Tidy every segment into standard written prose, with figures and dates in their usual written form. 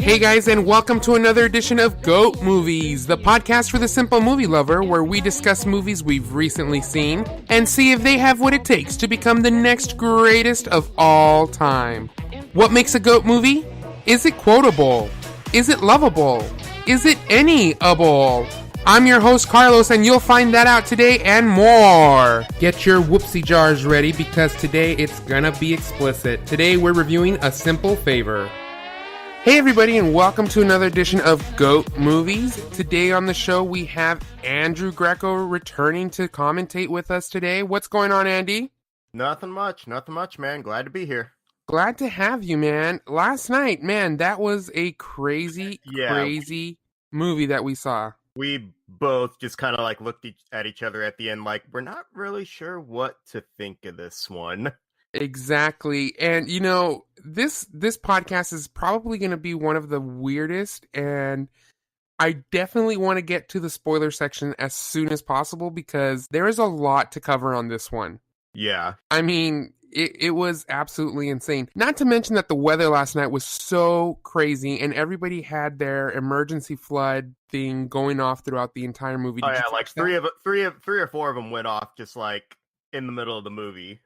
Hey guys, and welcome to another edition of GOAT Movies, the podcast for the simple movie lover, where we discuss movies we've recently seen and see if they have what it takes to become the next greatest of all time. What makes a GOAT movie? Is it quotable? Is it lovable? Is it any-able? I'm your host, Carlos, and you'll find that out today and more. Get your whoopsie jars ready because today it's gonna be explicit. Today we're reviewing A Simple Favor. Hey everybody, and welcome to another edition of GOAT Movies. Today on the show we have Andrew Greco returning to commentate with us today. What's going on, Andy? Nothing much, man. Glad to be here. Glad to have you, man. Last night, man, that was a crazy movie that we saw. We both just kind of looked at each other at the end like, we're not really sure what to think of this one. Exactly. And, you know, this podcast is probably going to be one of the weirdest, and I definitely want to get to the spoiler section as soon as possible because there is a lot to cover on this one. Yeah. I mean, it was absolutely insane. Not to mention that the weather last night was so crazy, and everybody had their emergency flood thing going off throughout the entire movie. Oh, yeah, like three or four of them went off just like in the middle of the movie.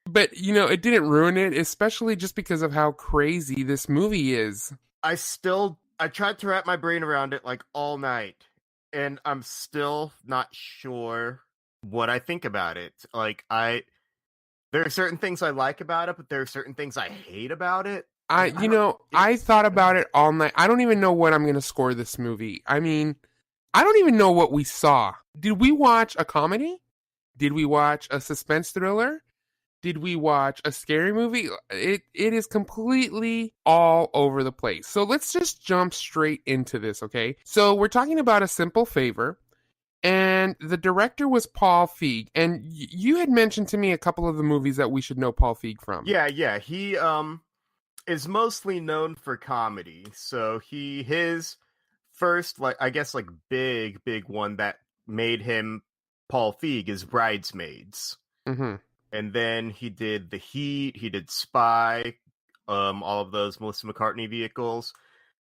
But, you know, it didn't ruin it, especially just because of how crazy this movie is. I tried to wrap my brain around it like all night, and I'm still not sure what I think about it. There are certain things I like about it, but there are certain things I hate about it. I thought about it all night. I don't even know what I'm going to score this movie. I mean, I don't even know what we saw. Did we watch a comedy? Did we watch a suspense thriller? Did we watch a scary movie? It is completely all over the place. So let's just jump straight into this, okay? So we're talking about A Simple Favor, and the director was Paul Feig. And you had mentioned to me a couple of the movies that we should know Paul Feig from. Yeah. He is mostly known for comedy. So his first big one that made him Paul Feig is Bridesmaids. Mm-hmm. And then he did The Heat, he did Spy, all of those Melissa McCartney vehicles.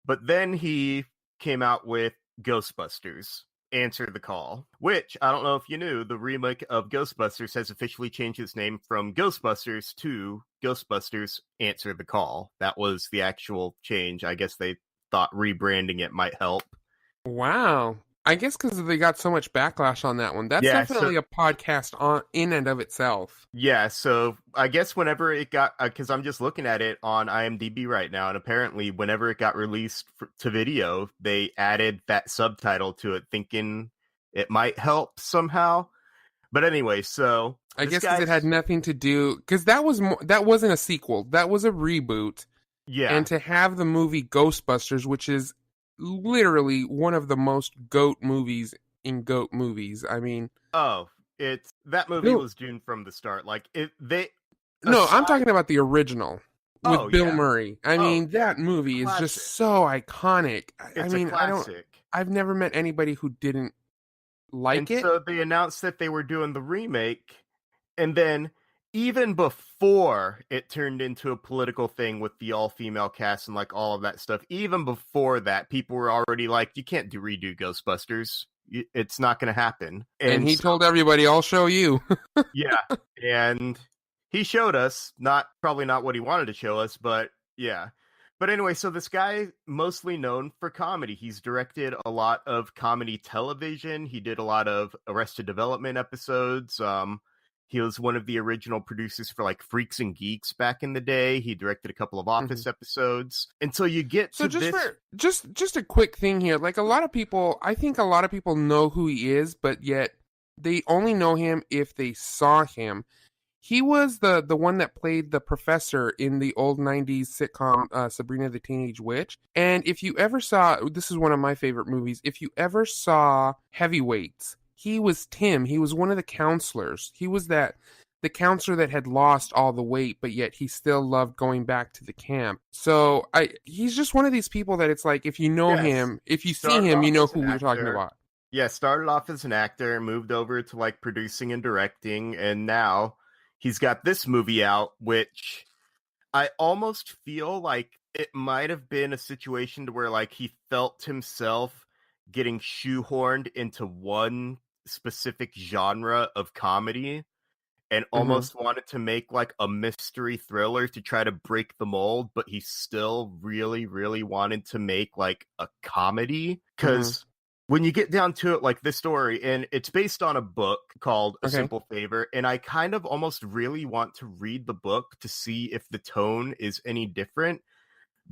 But then he came out with Ghostbusters, Answer the Call, which, I don't know if you knew, the remake of Ghostbusters has officially changed its name from Ghostbusters to Ghostbusters Answer the Call. That was the actual change. I guess they thought rebranding it might help. Wow. I guess because they got so much backlash on that one. That's definitely a podcast in and of itself. Yeah, so I guess whenever it got, because I'm just looking at it on IMDb right now, and apparently whenever it got released to video, they added that subtitle to it, thinking it might help somehow. But anyway, so I guess because it had nothing to do, because that wasn't a sequel, that was a reboot. Yeah, and to have the movie Ghostbusters, which is literally one of the most GOAT movies in GOAT movies. I mean, that movie was doomed from the start. I'm talking about the original with Bill Murray. I mean, that movie is just so iconic. It's a classic. I've never met anybody who didn't like it. So they announced that they were doing the remake, and then even before it turned into a political thing with the all-female cast and all of that stuff, even before that, people were already like, you can't redo Ghostbusters. It's not going to happen. And he told everybody, I'll show you. Yeah, and he showed us, probably not what he wanted to show us, but yeah. But anyway, so this guy, mostly known for comedy. He's directed a lot of comedy television. He did a lot of Arrested Development episodes. He was one of the original producers for Freaks and Geeks back in the day. He directed a couple of Office episodes. Until you get to just a quick thing here. I think a lot of people know who he is, but yet they only know him if they saw him. He was the one that played the professor in the old 90s sitcom Sabrina the Teenage Witch. And if you ever saw, this is one of my favorite movies, if you ever saw Heavyweights, he was Tim. He was one of the counselors. He was the counselor that had lost all the weight, but yet he still loved going back to the camp. So he's just one of these people that it's like, if you know him, if you see him, you know who we're talking about. Yeah, started off as an actor, moved over to producing and directing, and now he's got this movie out, which I almost feel like it might have been a situation to where like he felt himself getting shoehorned into one specific genre of comedy and Mm-hmm. almost wanted to make like a mystery thriller to try to break the mold, but he still really, really wanted to make like a comedy. Mm-hmm. Because when you get down to it, like this story, and it's based on a book called A Okay. Simple Favor, and I kind of almost really want to read the book to see if the tone is any different.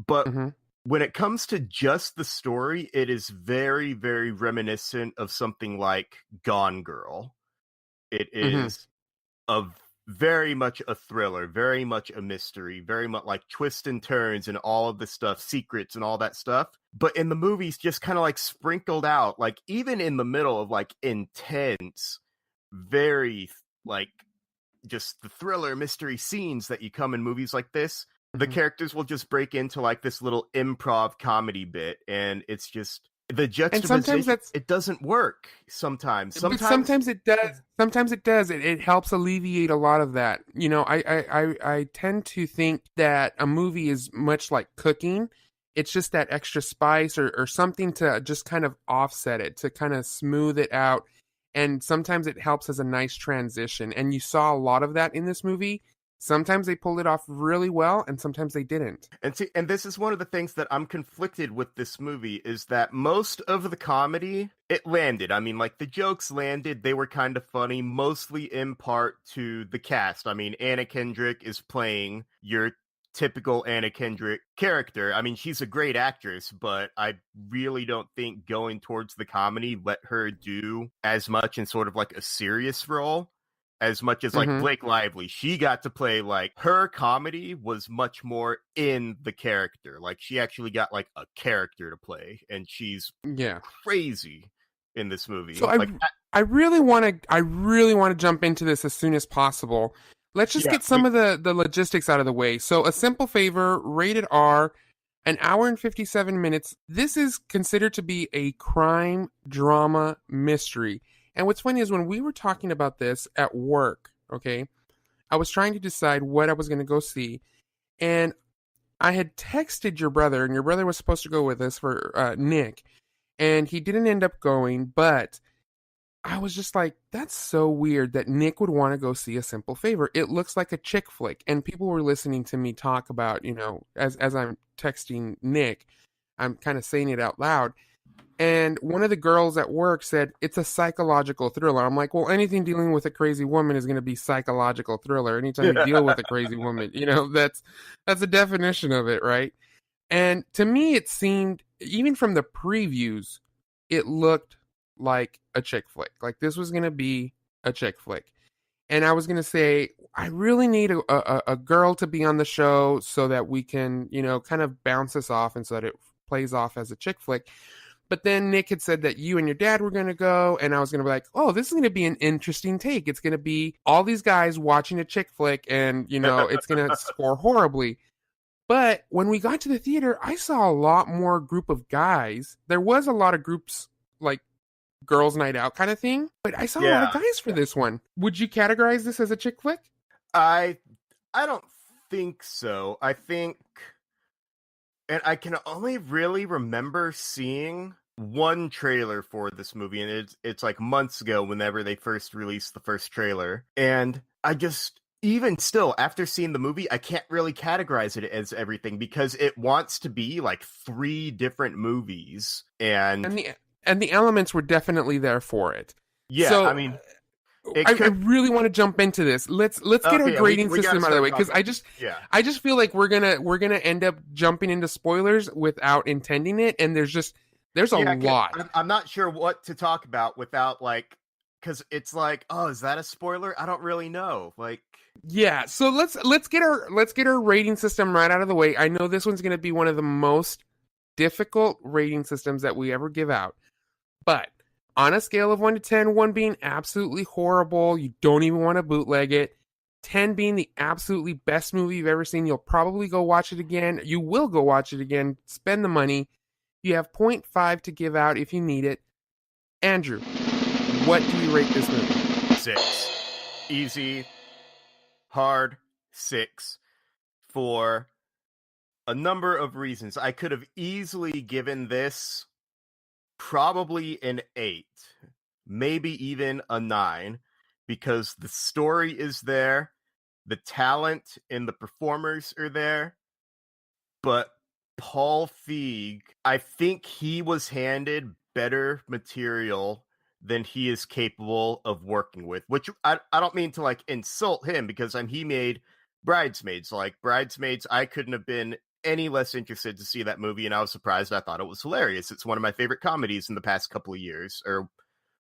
But Mm-hmm. when it comes to just the story, it is very, very reminiscent of something like Gone Girl. It Mm-hmm. is a very much a thriller, very much a mystery, very much like twists and turns and all of the stuff, secrets and all that stuff. But in the movies, just kind of like sprinkled out, like even in the middle of like intense, very like just the thriller mystery scenes that you come in movies like this, the Mm-hmm. characters will just break into like this little improv comedy bit, and it's just the And sometimes juxtaposition. that's, It doesn't work sometimes. but Sometimes, sometimes it does. Sometimes it does. It helps alleviate a lot of that. You know, I tend to think that a movie is much like cooking. It's just that extra spice or something to just kind of offset it, to kind of smooth it out. And sometimes it helps as a nice transition. And you saw a lot of that in this movie. Sometimes they pulled it off really well, and sometimes they didn't. and see, and this is one of the things that I'm conflicted with this movie is that most of the comedy it landed. I mean, like the jokes landed, they were kind of funny, mostly in part to the cast. I mean, Anna Kendrick is playing your typical Anna Kendrick character. I mean, she's a great actress, but I really don't think going towards the comedy let her do as much in sort of like a serious role as much as like Mm-hmm. Blake Lively. She got to play like her comedy was much more in the character. Like she actually got like a character to play, and she's Yeah. crazy in this So movie. I Like, I really want to jump into this as soon as possible. Let's just yeah, get some of the logistics out of the way. So, A Simple Favor, rated R, an hour and 57 minutes. This is considered to be a crime drama mystery. And what's funny is when we were talking about this at work, okay, I was trying to decide what I was going to go see, and I had texted your brother, and your brother was supposed to go with us for Nick, and he didn't end up going, but I was just like, that's so weird that Nick would want to go see A Simple Favor. It looks like a chick flick. And people were listening to me talk about, as I'm texting Nick, I'm kind of saying it out loud. And one of the girls at work said, it's a psychological thriller. I'm like, well, anything dealing with a crazy woman is going to be psychological thriller. Anytime you deal with a crazy woman, that's the definition of it, right? And to me, it seemed, even from the previews, it looked like a chick flick. Like this was going to be a chick flick. And I was going to say, I really need a girl to be on the show so that we can, kind of bounce this off and so that it plays off as a chick flick. But then Nick had said that you and your dad were going to go. And I was going to be like, oh, this is going to be an interesting take. It's going to be all these guys watching a chick flick and, it's going to score horribly. But when we got to the theater, I saw a lot more group of guys. There was a lot of groups like girls' night out kind of thing, but I saw a lot of yeah, guys for this one. Would you categorize this as a chick flick? I I don't think so. I think, and I can only really remember seeing one trailer for this movie, and it's like months ago whenever they first released the first trailer, and I just, even still after seeing the movie, I can't really categorize it as everything because it wants to be like three different movies, and And the elements were definitely there for it. yeah, I So mean, I it could. really want to jump into this. Let's get our Okay, yeah, we grading we gotta system out of the way start because talking. I just Yeah, I just feel like we're gonna end up jumping into spoilers without intending it, and there's a yeah. lot. I'm not sure what to talk about without like, because it's like, oh, is that a spoiler? I don't really know. Like, Yeah, so let's get our rating system right out of the way. I know this one's going to be one of the most difficult rating systems that we ever give out. But on a scale of 1 to 10, 1 being absolutely horrible, you don't even want to bootleg it, 10 being the absolutely best movie you've ever seen, you'll probably go watch it again. You will go watch it again, spend the money. You have 0.5 to give out if you need it. Andrew, what do you rate this movie? 6, easy, hard, 6 for a number of reasons. I could have easily given this probably an 8, maybe even a 9, because the story is there, the talent and the performers are there, but Paul Feig, I think he was handed better material than he is capable of working with, which I don't mean to like insult him, because he made Bridesmaids. Like Bridesmaids, I couldn't have been any less interested to see that movie, and I was surprised. I thought it was hilarious. It's one of my favorite comedies in the past couple of years, or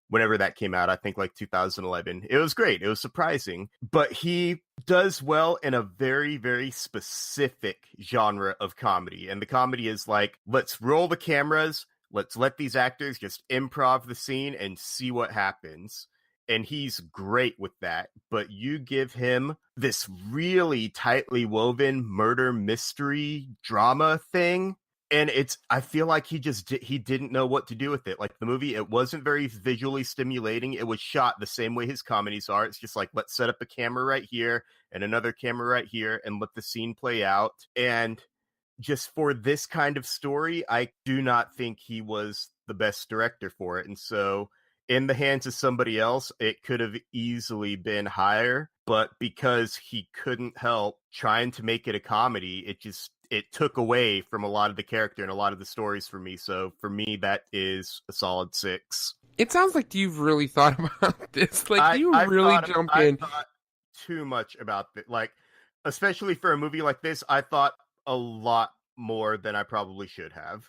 whenever that came out. I think like 2011. It was great. It was surprising, but he does well in a very, very specific genre of comedy. And the comedy is like, let's roll the cameras. Let's let these actors just improv the scene and see what happens. And he's great with that. But you give him this really tightly woven murder mystery drama thing, and I feel like he didn't know what to do with it. Like the movie, it wasn't very visually stimulating. It was shot the same way his comedies are. It's just like, let's set up a camera right here and another camera right here and let the scene play out. And just for this kind of story, I do not think he was the best director for it. And so in the hands of somebody else, it could have easily been higher. But because he couldn't help trying to make it a comedy, it took away from a lot of the character and a lot of the stories for me. So for me, that is a solid 6. It sounds like you've really thought about this. Like I thought too much about it. Like, especially for a movie like this, I thought a lot more than I probably should have.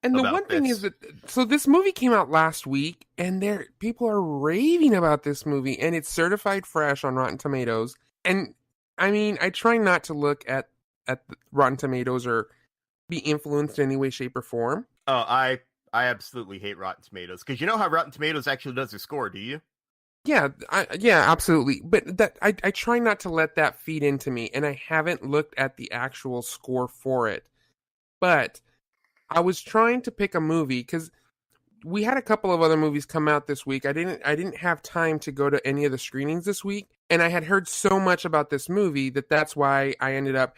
And the one thing is that, so this movie came out last week, and people are raving about this movie, and it's certified fresh on Rotten Tomatoes. And I mean, I try not to look at Rotten Tomatoes or be influenced in any way, shape, or form. Oh, I absolutely hate Rotten Tomatoes, because you know how Rotten Tomatoes actually does their score, do you? Yeah, absolutely. But I try not to let that feed into me, and I haven't looked at the actual score for it. But I was trying to pick a movie because we had a couple of other movies come out this week. I didn't have time to go to any of the screenings this week, and I had heard so much about this movie that's why I ended up.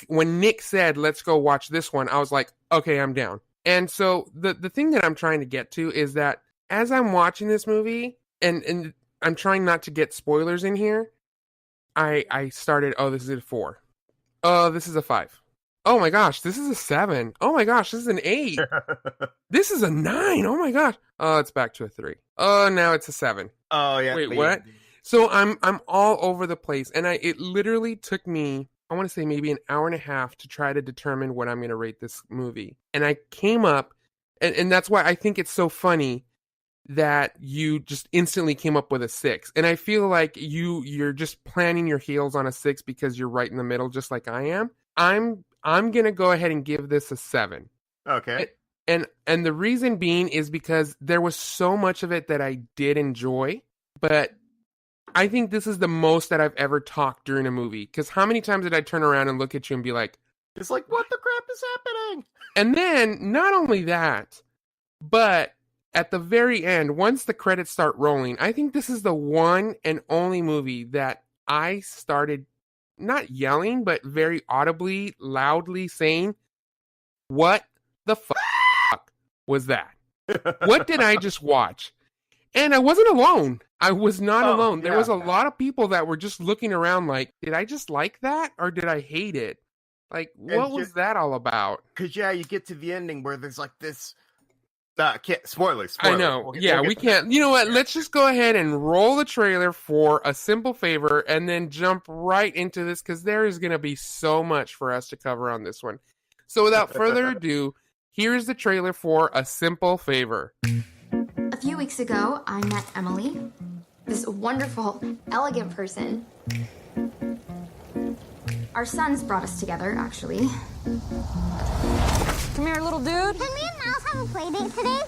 When Nick said, "Let's go watch this one," I was like, "Okay, I'm down." And so the thing that I'm trying to get to is that as I'm watching this movie, and I'm trying not to get spoilers in here, I started. Oh, this is a 4. Oh, this is a 5. Oh my gosh, this is a 7. Oh my gosh, this is an 8. This is a 9. Oh my gosh. Oh, it's back to a 3. Oh, now it's a 7. Oh yeah. Wait, what? So I'm all over the place, and it literally took me, I want to say maybe an hour and a half to try to determine what I'm going to rate this movie. And I came up, and that's why I think it's so funny that you just instantly came up with a 6. And I feel like you're just planning your heels on a 6 because you're right in the middle, just like I am. I'm going to go ahead and give this a 7. Okay. And the reason being is because there was so much of it that I did enjoy, but I think this is the most that I've ever talked during a movie. Because how many times did I turn around and look at you and be like, it's like, what the crap is happening? And then, not only that, but at the very end, once the credits start rolling, I think this is the one and only movie that I started not yelling, but very audibly, loudly saying, what the fuck was that? What did I just watch? And I wasn't alone. I was not alone. There was a lot of people that were just looking around like, did I just like that? Or did I hate it? Like, what was that all about? Because, you get to the ending where there's like this... Spoilers. I know. We can't. You know what? Let's just go ahead and roll the trailer for A Simple Favor and then jump right into this, because there is going to be so much for us to cover on this one. So without further ado, here's the trailer for A Simple Favor. A few weeks ago, I met Emily, this wonderful, elegant person. Our sons brought us together, actually. Come here, little dude. Can me and Miles have a play date today?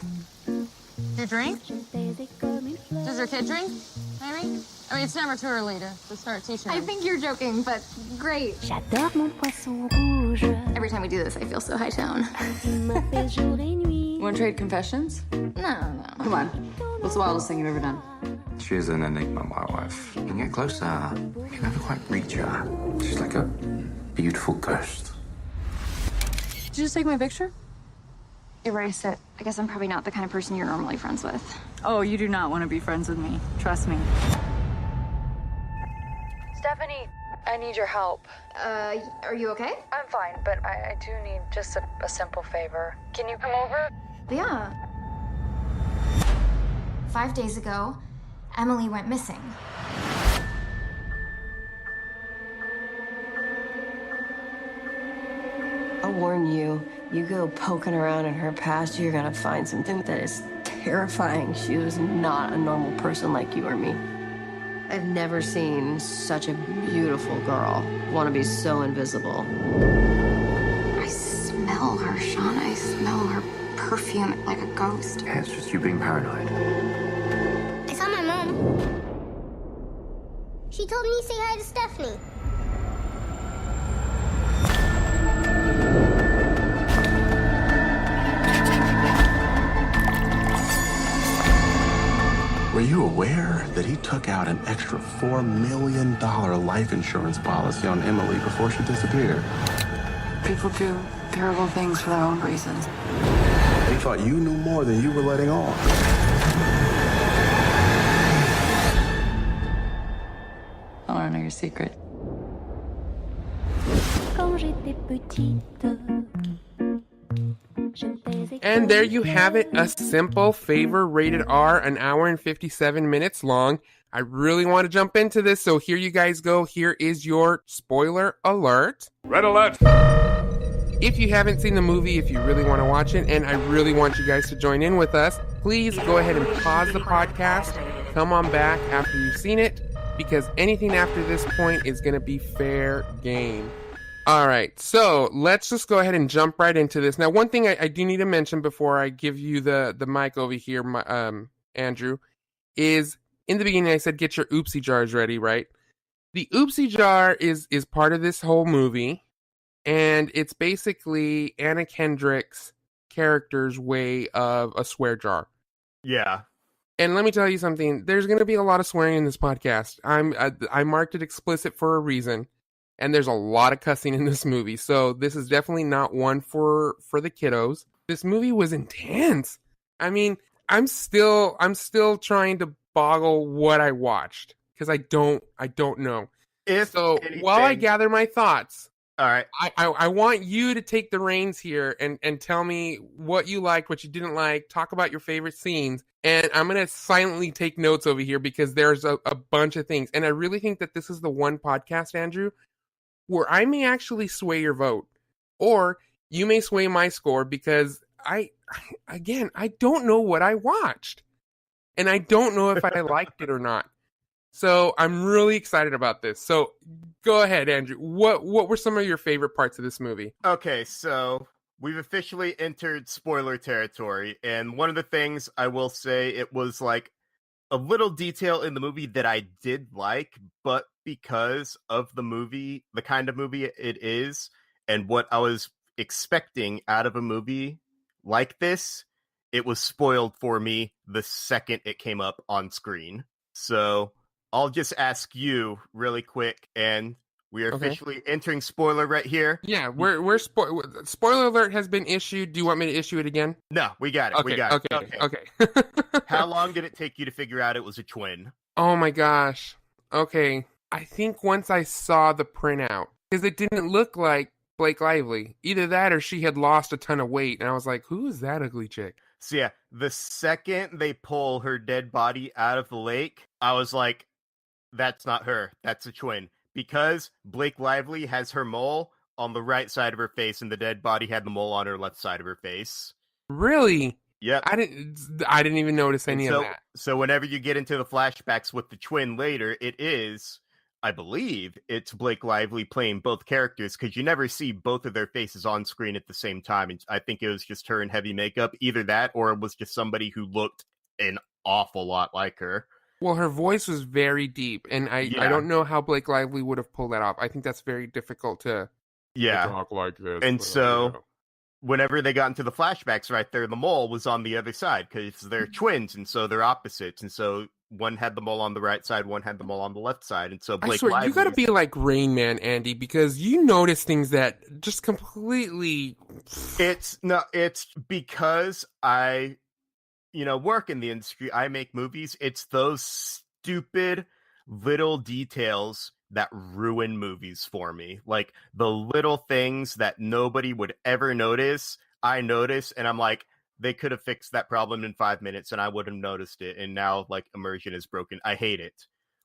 You drink? Does your kid drink? Maybe? I mean, it's never too early to start teaching I them. think you're joking, but great. J'adore mon poisson rouge. Every time we do this, I feel so high tone. Want to trade confessions? No. Come on. What's the wildest thing you've ever done? She is an enigma, my wife. You can get closer. You can never quite reach her. She's like a beautiful ghost. you just take my picture? Erase it. I guess I'm probably not the kind of person you're normally friends with. Oh, you do not want to be friends with me. Trust me. Stephanie, I need your help. Are you okay? I'm fine, but I do need just a simple favor. Can you come over? Yeah. 5 days ago, Emily went missing. I'll warn you, you go poking around in her past, you're gonna find something that is terrifying. She was not a normal person like you or me. I've never seen such a beautiful girl want to be so invisible. I smell her, Sean. I smell her perfume like a ghost. Yeah, it's just you being paranoid. I saw my mom. She told me to say hi to Stephanie. Were you aware that he took out an extra $4 million life insurance policy on Emily before she disappeared? People do terrible things for their own reasons. He thought you knew more than you were letting on. I want to know your secret. Quand j'étais petite, je faisais And there you have it, a simple favor rated R, an hour and 57 minutes long. I really want to jump into this, so here you guys go. Here is your spoiler alert. Red alert! If you haven't seen the movie, if you really want to watch it, and I really want you guys to join in with us, please go ahead and pause the podcast. Come on back after you've seen it, because anything after this point is going to be fair game. All right, so let's just go ahead and jump right into this. Now, one thing I do need to mention before I give you the mic over here, Andrew, is in the beginning I said get your oopsie jars ready, right? The oopsie jar is part of this whole movie, and it's basically Anna Kendrick's character's way of a swear jar. Yeah. And let me tell you something, there's going to be a lot of swearing in this podcast. I marked it explicit for a reason. And there's a lot of cussing in this movie. So this is definitely not one for the kiddos. This movie was intense. I mean, I'm still trying to boggle what I watched because I don't know. While I gather my thoughts, all right, I want you to take the reins here and tell me what you liked, what you didn't like, talk about your favorite scenes. And I'm going to silently take notes over here because there's a bunch of things. And I really think that this is the one podcast, Andrew, where I may actually sway your vote, or you may sway my score because I don't know what I watched, and I don't know if I liked it or not. So I'm really excited about this. So go ahead, Andrew. What were some of your favorite parts of this movie? Okay, so we've officially entered spoiler territory, and one of the things I will say, it was like a little detail in the movie that I did like, but because of the movie, the kind of movie it is, and what I was expecting out of a movie like this, it was spoiled for me the second it came up on screen. So I'll just ask you really quick, and we are officially entering spoiler right here. Yeah, we're spoiler alert has been issued. Do you want me to issue it again? No, we got it. Okay, we got it. Okay. How long did it take you to figure out it was a twin? Oh my gosh. Okay. I think once I saw the printout, because it didn't look like Blake Lively. Either that or she had lost a ton of weight, and I was like, who is that ugly chick? So yeah, the second they pull her dead body out of the lake, I was like, that's not her. That's a twin. Because Blake Lively has her mole on the right side of her face, and the dead body had the mole on her left side of her face. Really? Yep. I didn't even notice any of that. So whenever you get into the flashbacks with the twin later, it is, I believe, it's Blake Lively playing both characters, because you never see both of their faces on screen at the same time. And I think it was just her in heavy makeup. Either that, or it was just somebody who looked an awful lot like her. Well, her voice was very deep, and I don't know how Blake Lively would have pulled that off. I think that's very difficult to talk like this. And so whenever they got into the flashbacks right there, the mole was on the other side, because they're twins, and so they're opposites. And so one had the mole on the right side, one had the mole on the left side, and so I Blake swear, you gotta Lively's- be like Rain Man, Andy, because you notice things that just completely... It's because I, work in the industry. I make movies. It's those stupid little details that ruin movies for me. Like the little things that nobody would ever notice, I notice, and I'm like, they could have fixed that problem in 5 minutes and I would have noticed it. And now like immersion is broken. I hate it.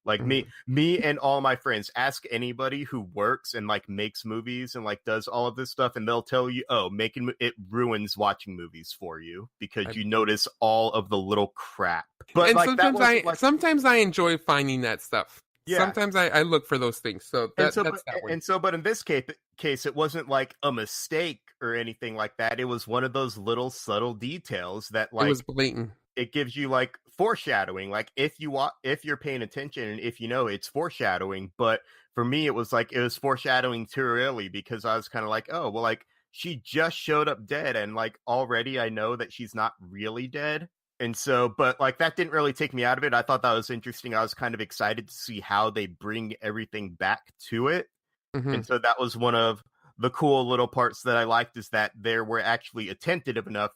Like me and all my friends, ask anybody who works and like makes movies and like does all of this stuff, and they'll tell you, oh, making it ruins watching movies for you because you notice all of the little crap. But and like, sometimes I enjoy finding that stuff. Yeah. Sometimes I look for those things. So that's that one. But in this case, it wasn't like a mistake or anything like that. It was one of those little subtle details that like it was blatant. It gives you like foreshadowing, like if you're paying attention and if it's foreshadowing. But for me, it was foreshadowing too early because I was kind of like, oh, well, like she just showed up dead and like already I know that she's not really dead. And so, but like that didn't really take me out of it. I thought that was interesting. I was kind of excited to see how they bring everything back to it. Mm-hmm. And so that was one of the cool little parts that I liked, is that they were actually attentive enough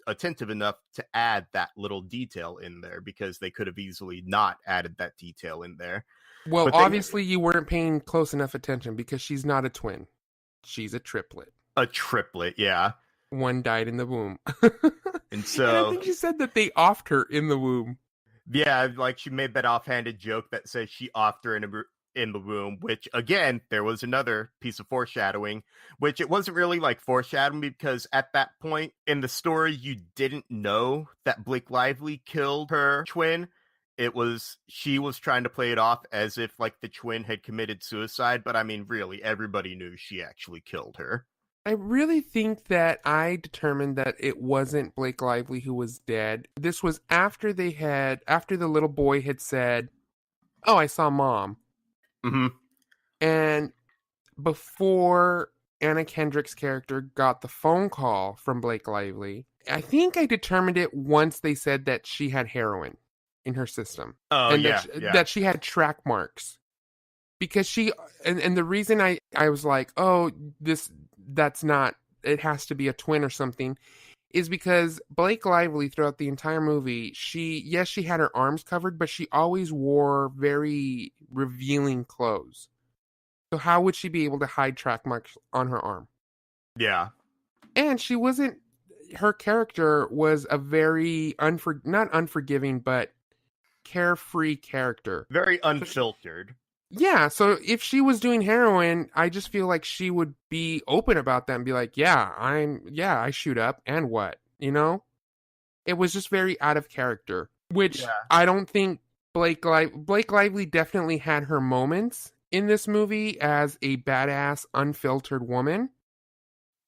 to add that little detail in there, because they could have easily not added that detail in there. Well, but obviously you weren't paying close enough attention because she's not a twin. She's a triplet. A triplet, yeah. One died in the womb. And so I think she said that they offed her in the womb. Yeah, like she made that offhanded joke that says she offed her in the womb, which again, there was another piece of foreshadowing, which it wasn't really like foreshadowing because at that point in the story, you didn't know that Blake Lively killed her twin. She was trying to play it off as if like the twin had committed suicide, but I mean, really, everybody knew she actually killed her. I really think that I determined that it wasn't Blake Lively who was dead. This was after the little boy had said, "Oh, I saw Mom." Mm-hmm. And before Anna Kendrick's character got the phone call from Blake Lively, I think I determined it once they said that she had heroin in her system. Oh, and yeah, that she had track marks. Because she, and the reason I was like, oh, that's not, it has to be a twin or something, is because Blake Lively throughout the entire movie, she had her arms covered, but she always wore very revealing clothes. So how would she be able to hide track marks on her arm? Yeah. And her character was a very not unforgiving, but carefree character. Very unfiltered. Yeah, so if she was doing heroin, I just feel like she would be open about that and be like, I shoot up, and what? It was just very out of character, which I don't think Blake Lively definitely had her moments in this movie as a badass, unfiltered woman,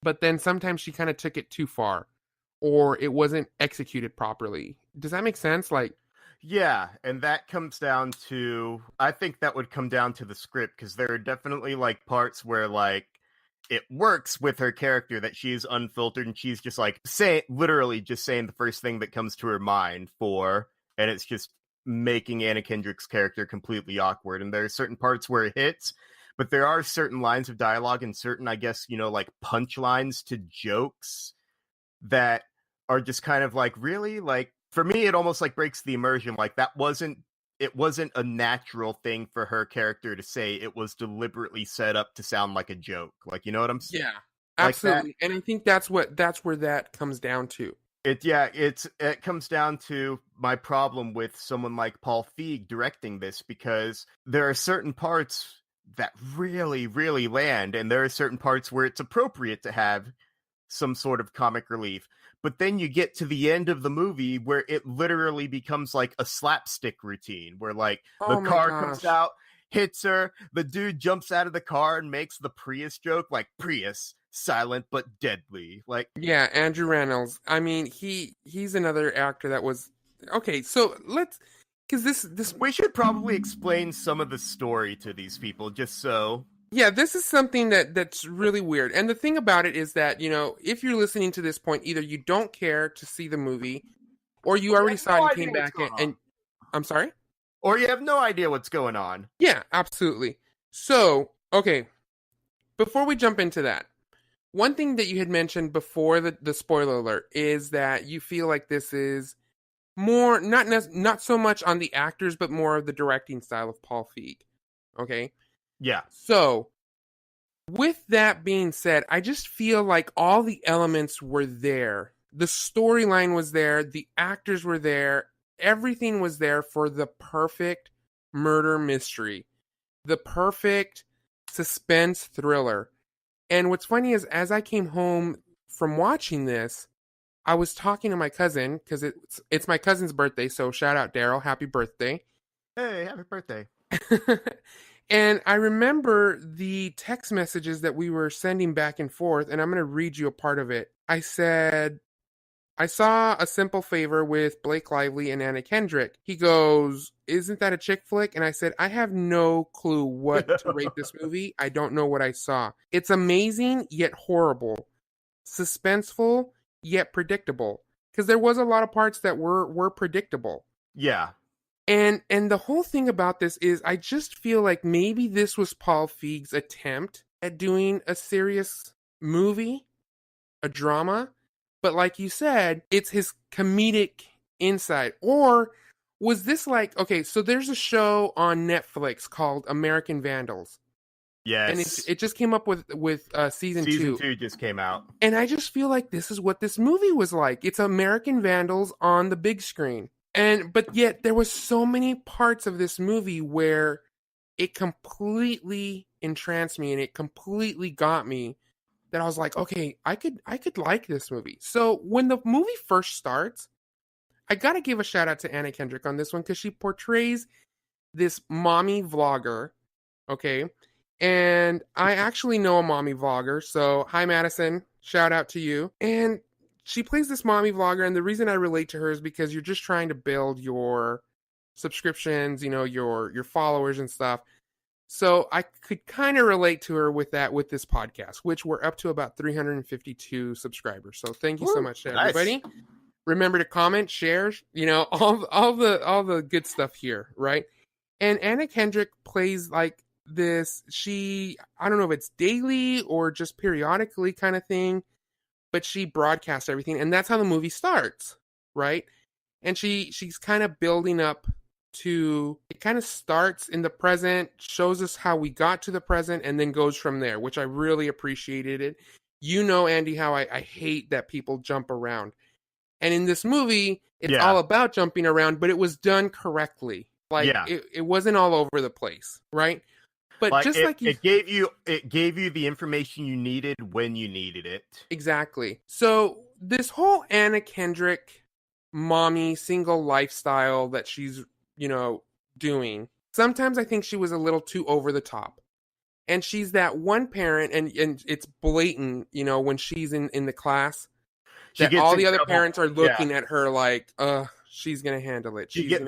but then sometimes she kind of took it too far, or it wasn't executed properly. Does that make sense? Like, yeah, and that comes down to, I think that would come down to the script, because there are definitely like parts where like it works with her character that she's unfiltered and she's just like literally just saying the first thing that comes to her mind and it's just making Anna Kendrick's character completely awkward. And there are certain parts where it hits, but there are certain lines of dialogue and certain, I guess, like punchlines to jokes that are just kind of like, really, like, for me, it almost like breaks the immersion. Like it wasn't a natural thing for her character to say. It was deliberately set up to sound like a joke. Like, you know what I'm saying? Yeah, absolutely. And I think that's where that comes down to. It comes down to my problem with someone like Paul Feig directing this, because there are certain parts that really, really land, and there are certain parts where it's appropriate to have some sort of comic relief. But then you get to the end of the movie where it literally becomes like a slapstick routine where like the car comes out, hits her, the dude jumps out of the car and makes the Prius joke, like, Prius, silent but deadly. Like, yeah, Andrew Reynolds. I mean, he's another actor that was okay. So because this we should probably explain some of the story to these people, just so. Yeah, this is something that's really weird. And the thing about it is that, if you're listening to this point, either you don't care to see the movie, or you already saw it and came back and I'm sorry? Or you have no idea what's going on. Yeah, absolutely. So, okay, before we jump into that, one thing that you had mentioned before the spoiler alert is that you feel like this is more, not so much on the actors, but more of the directing style of Paul Feig. Okay? Yeah. So, with that being said, I just feel like all the elements were there. The storyline was there, the actors were there, everything was there for the perfect murder mystery, the perfect suspense thriller. And what's funny is, as I came home from watching this, I was talking to my cousin, because it's my cousin's birthday, so shout out Daryl, happy birthday. Hey, happy birthday. And I remember the text messages that we were sending back and forth, and I'm going to read you a part of it. I said, I saw A Simple Favor with Blake Lively and Anna Kendrick. He goes, isn't that a chick flick? And I said, I have no clue what to rate this movie. I don't know what I saw. It's amazing, yet horrible. Suspenseful, yet predictable. Because there was a lot of parts that were predictable. Yeah. And the whole thing about this is, I just feel like maybe this was Paul Feig's attempt at doing a serious movie, a drama. But like you said, it's his comedic insight. Or was this like, okay, so there's a show on Netflix called American Vandals. Yes. And it just came up with season 2. Season 2 just came out. And I just feel like this is what this movie was like. It's American Vandals on the big screen. But yet there was so many parts of this movie where it completely entranced me and it completely got me, that I was like, okay, I could like this movie. So when the movie first starts, I got to give a shout out to Anna Kendrick on this one, because she portrays this mommy vlogger, okay? And I actually know a mommy vlogger, so hi Madison, shout out to you. And she plays this mommy vlogger, and the reason I relate to her is because you're just trying to build your subscriptions, your followers and stuff. So I could kind of relate to her with that, with this podcast, which we're up to about 352 subscribers. So thank you so much to everybody. Remember to comment, share, all the good stuff here, right? And Anna Kendrick plays like this, I don't know if it's daily or just periodically kind of thing, but she broadcasts everything, and that's how the movie starts, right? And she's kind of building up to, it kind of starts in the present, shows us how we got to the present, and then goes from there, which I really appreciated it. Andy, how I hate that people jump around. And in this movie, it's all about jumping around, but it was done correctly. Like, it wasn't all over the place, right? But it gave you the information you needed when you needed it. Exactly. So this whole Anna Kendrick mommy single lifestyle that she's, doing, sometimes I think she was a little too over the top. And she's that one parent, and it's blatant, when she's in the class, that all the other parents are looking at her like, she's gonna handle it. Her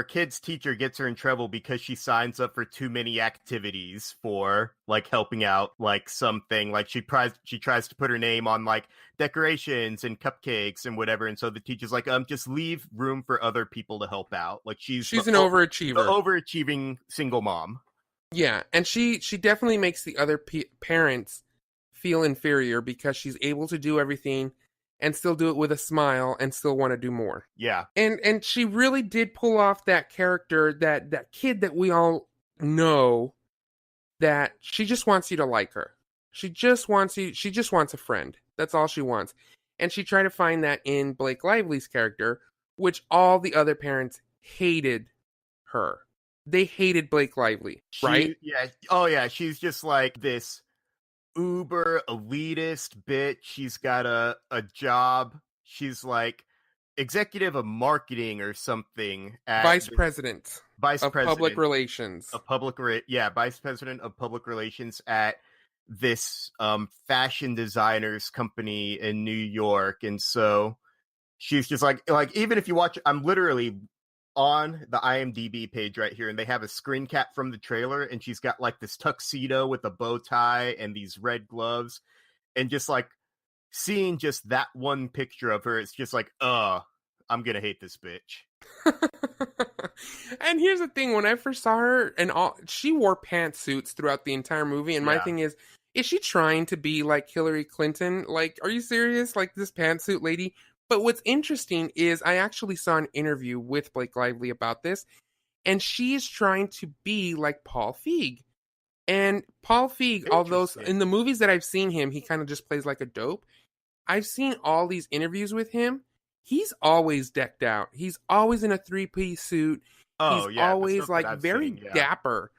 kid's teacher gets her in trouble because she signs up for too many activities for like helping out like something. Like she tries to put her name on like decorations and cupcakes and whatever, and so the teacher's like, just leave room for other people to help out. Like she's an overachiever, the overachieving single mom. Yeah, and she definitely makes the other parents feel inferior because she's able to do everything and still do it with a smile and still want to do more. Yeah. And she really did pull off that character, that kid that we all know, that she just wants you to like her. She just wants a friend. That's all she wants. And she tried to find that in Blake Lively's character, which all the other parents hated her. They hated Blake Lively, right? Yeah. Oh yeah, she's just like this uber elitist bitch. She's got a job. She's like executive of marketing or something at vice president of public relations. Vice president of public relations at this fashion designers company in New York. And so she's just like even if you watch, I'm literally on the IMDb page right here, and they have a screen cap from the trailer, and she's got like this tuxedo with a bow tie and these red gloves, and just like seeing just that one picture of her, it's just like, I'm gonna hate this bitch. And here's the thing, when I first saw her, she wore pantsuits throughout the entire movie, and my Yeah. thing is she trying to be like Hillary Clinton? Like, are you serious? Like this pantsuit lady? But what's interesting is I actually saw an interview with Blake Lively about this, and she is trying to be like Paul Feig. And Paul Feig, although in the movies that I've seen him, he kind of just plays like a dope. I've seen all these interviews with him. He's always decked out. He's always in a three-piece suit. Oh, He's yeah, always like very seen, yeah. dapper.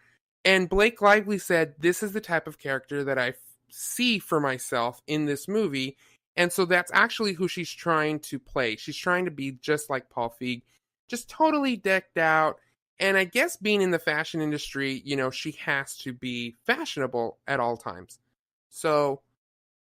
And Blake Lively said, this is the type of character that I see for myself in this movie. And so that's actually who she's trying to play. She's trying to be just like Paul Feig, just totally decked out. And I guess being in the fashion industry, you know, she has to be fashionable at all times. So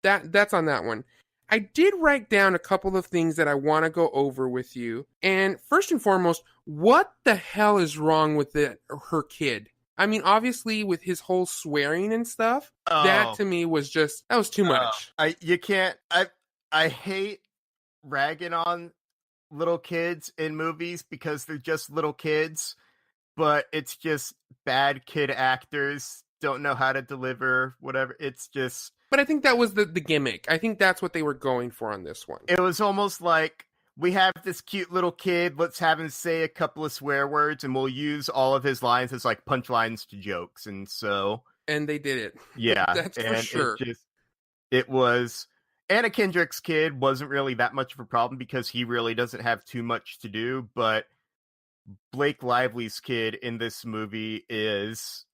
that's on that one. I did write down a couple of things that I want to go over with you. And first and foremost, what the hell is wrong with her kid? I mean, obviously with his whole swearing and stuff, that to me was that was too much. I hate ragging on little kids in movies because they're just little kids, but it's just bad kid actors don't know how to deliver, whatever. It's just... But I think that was the gimmick. I think that's what they were going for on this one. It was almost like, we have this cute little kid, let's have him say a couple of swear words, and we'll use all of his lines as like punchlines to jokes, and so... And they did it. Yeah. That's for sure. It was... Anna Kendrick's kid wasn't really that much of a problem because he really doesn't have too much to do, but Blake Lively's kid in this movie is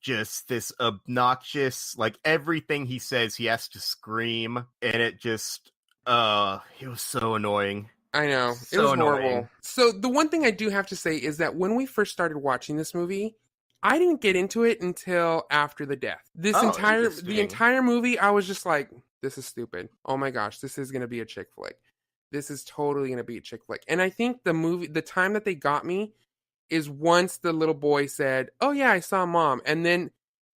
just this obnoxious, like everything he says he has to scream, and it just he was so annoying. I know. It was horrible. So the one thing I do have to say is that when we first started watching this movie, I didn't get into it until after the death. The entire movie, I was just like, this is stupid. Oh my gosh, this is going to be a chick flick. This is totally going to be a chick flick. And I think the time that they got me is once the little boy said, oh yeah, I saw Mom. And then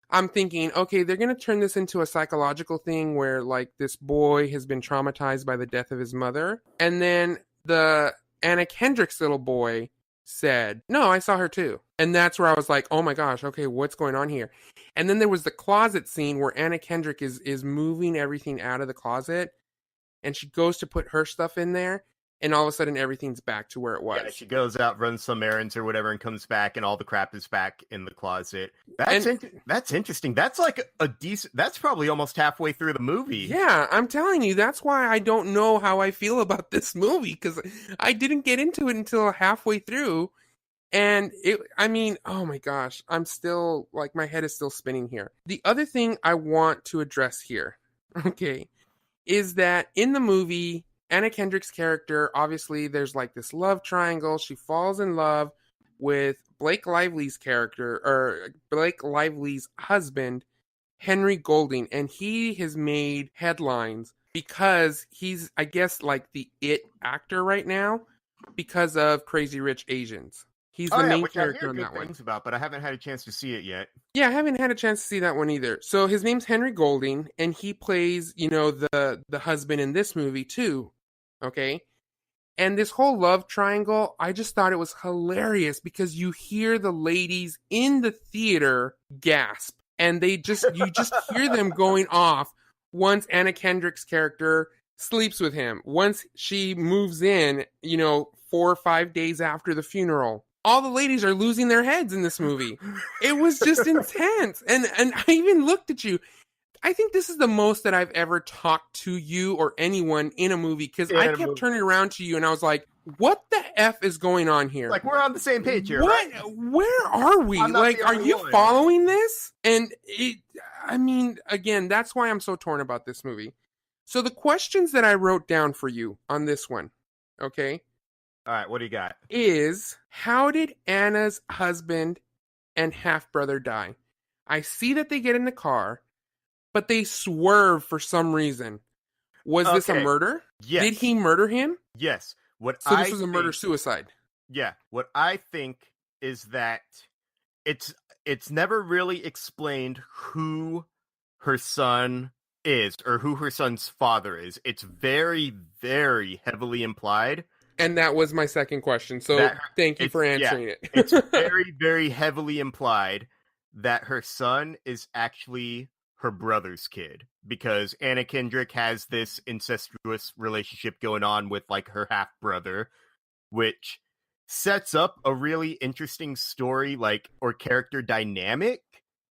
I'm thinking, okay, they're going to turn this into a psychological thing where like this boy has been traumatized by the death of his mother. And then the Anna Kendrick's little boy said, no, I saw her too. And that's where I was like, oh my gosh, okay, what's going on here? And then there was the closet scene where Anna Kendrick is moving everything out of the closet, and she goes to put her stuff in there, and all of a sudden everything's back to where it was. Yeah, she goes out, runs some errands or whatever, and comes back, and all the crap is back in the closet. That's interesting. That's like that's probably almost halfway through the movie. Yeah, I'm telling you, that's why I don't know how I feel about this movie, because I didn't get into it until halfway through. And oh my gosh, I'm still, like, my head is still spinning here. The other thing I want to address here, okay, is that in the movie, Anna Kendrick's character, obviously there's like this love triangle. She falls in love with Blake Lively's character, or Blake Lively's husband, Henry Golding. And he has made headlines because he's, I guess, like the it actor right now because of Crazy Rich Asians. He's the main character in that one. About, but I haven't had a chance to see it yet. Yeah, I haven't had a chance to see that one either. So his name's Henry Golding, and he plays, the husband in this movie too. Okay? And this whole love triangle, I just thought it was hilarious because you hear the ladies in the theater gasp, and you just hear them going off once Anna Kendrick's character sleeps with him. Once she moves in, 4 or 5 days after the funeral. All the ladies are losing their heads in this movie. It was just intense. And I even looked at you. I think this is the most that I've ever talked to you or anyone in a movie, because I kept turning around to you and I was like, what the F is going on here? Like, we're on the same page here, right? Where are we? Like, are you following this? And again, that's why I'm so torn about this movie. So the questions that I wrote down for you on this one, okay? All right, what do you got? Is, how did Anna's husband and half-brother die? I see that they get in the car, but they swerve for some reason. Was this a murder? Yes. Did he murder him? Yes. So this was a murder-suicide. Yeah. What I think is that it's never really explained who her son is or who her son's father is. It's very, very heavily implied. And that was my second question. So thank you for answering it. It's very, very heavily implied that her son is actually her brother's kid, because Anna Kendrick has this incestuous relationship going on with like her half brother, which sets up a really interesting story, like, or character dynamic,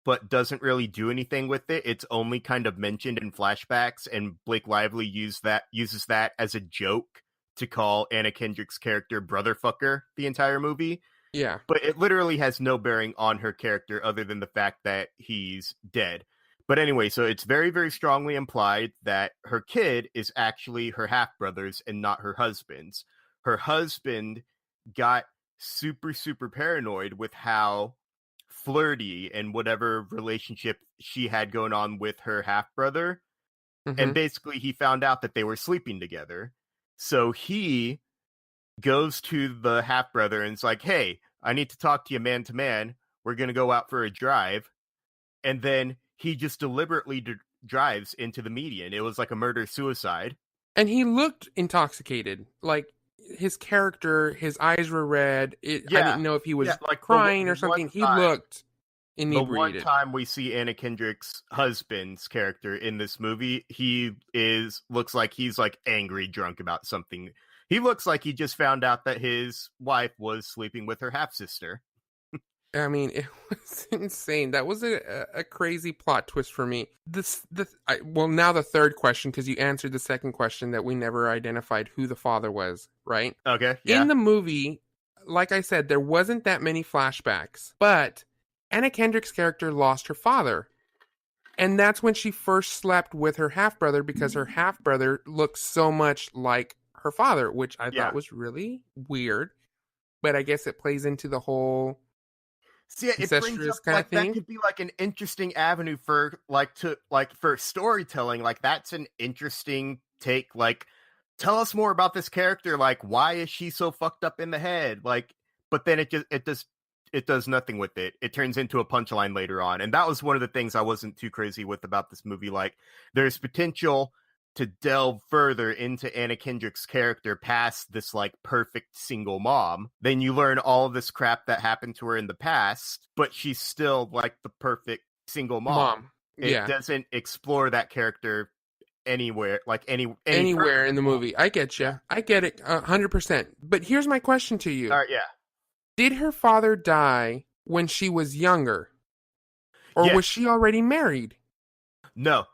but doesn't really do anything with it. It's only kind of mentioned in flashbacks, and Blake Lively uses that as a joke to call Anna Kendrick's character Brotherfucker the entire movie. Yeah. But it literally has no bearing on her character other than the fact that he's dead. But anyway, so it's very, very strongly implied that her kid is actually her half-brother's and not her husband's. Her husband got super, super paranoid with how flirty and whatever relationship she had going on with her half-brother. Mm-hmm. And basically he found out that they were sleeping together. So he goes to the half-brother and is like, hey, I need to talk to you man to man. We're going to go out for a drive. And then he just deliberately drives into the median. It was like a murder-suicide. And he looked intoxicated. Like, his character, his eyes were red. I didn't know if he was like crying or something. He looked inebriated. The one time we see Anna Kendrick's husband's character in this movie, he looks like he's like angry drunk about something. He looks like he just found out that his wife was sleeping with her half-sister. I mean, it was insane. That was a crazy plot twist for me. Now the third question, because you answered the second question that we never identified who the father was, right? Okay, yeah. In the movie, like I said, there wasn't that many flashbacks, but Anna Kendrick's character lost her father. And that's when she first slept with her half-brother, because her half-brother looked so much like her father, which I thought was really weird. But I guess it plays into the whole... See, it brings up, kind like, of thing. that could be like an interesting avenue for for storytelling. Like, that's an interesting take. Like, tell us more about this character. Like, why is she so fucked up in the head? Like, but then it does nothing with it. It turns into a punchline later on, and that was one of the things I wasn't too crazy with about this movie. Like, there's potential to delve further into Anna Kendrick's character past this like perfect single mom. Then you learn all of this crap that happened to her in the past, but she's still like the perfect single mom. It doesn't explore that character anywhere, like anywhere in the movie. I get you. I get it 100%. But here's my question to you. All right, yeah. Did her father die when she was younger? Or was she already married? No.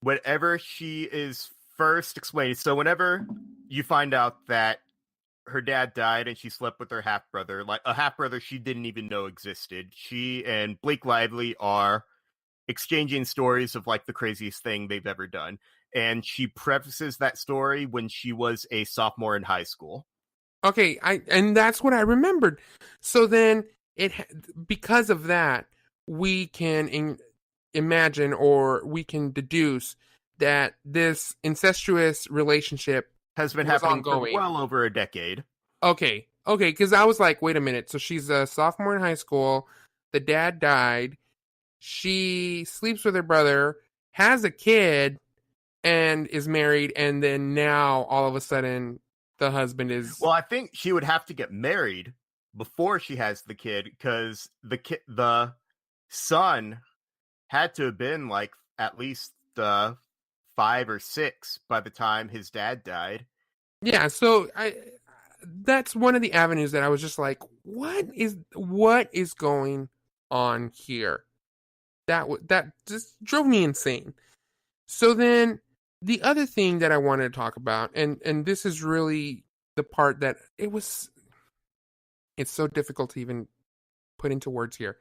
Whenever she is first explained, so whenever you find out that her dad died and she slept with her half-brother, like a half-brother she didn't even know existed, she and Blake Lively are exchanging stories of like the craziest thing they've ever done. And she prefaces that story when she was a sophomore in high school. Okay, and that's what I remembered. So then, because of that, we can imagine, or we can deduce, that this incestuous relationship has been happening for well over a decade. Okay, because I was like, wait a minute. So she's a sophomore in high school. The dad died. She sleeps with her brother, has a kid, and is married. And then now, all of a sudden, the husband is... Well, I think she would have to get married before she has the kid, because the son had to have been like at least 5 or 6 by the time his dad died. Yeah, so that's one of the avenues that I was just like, what is going on here? That just drove me insane. So then the other thing that I wanted to talk about, and this is really the part that it's so difficult to even put into words here.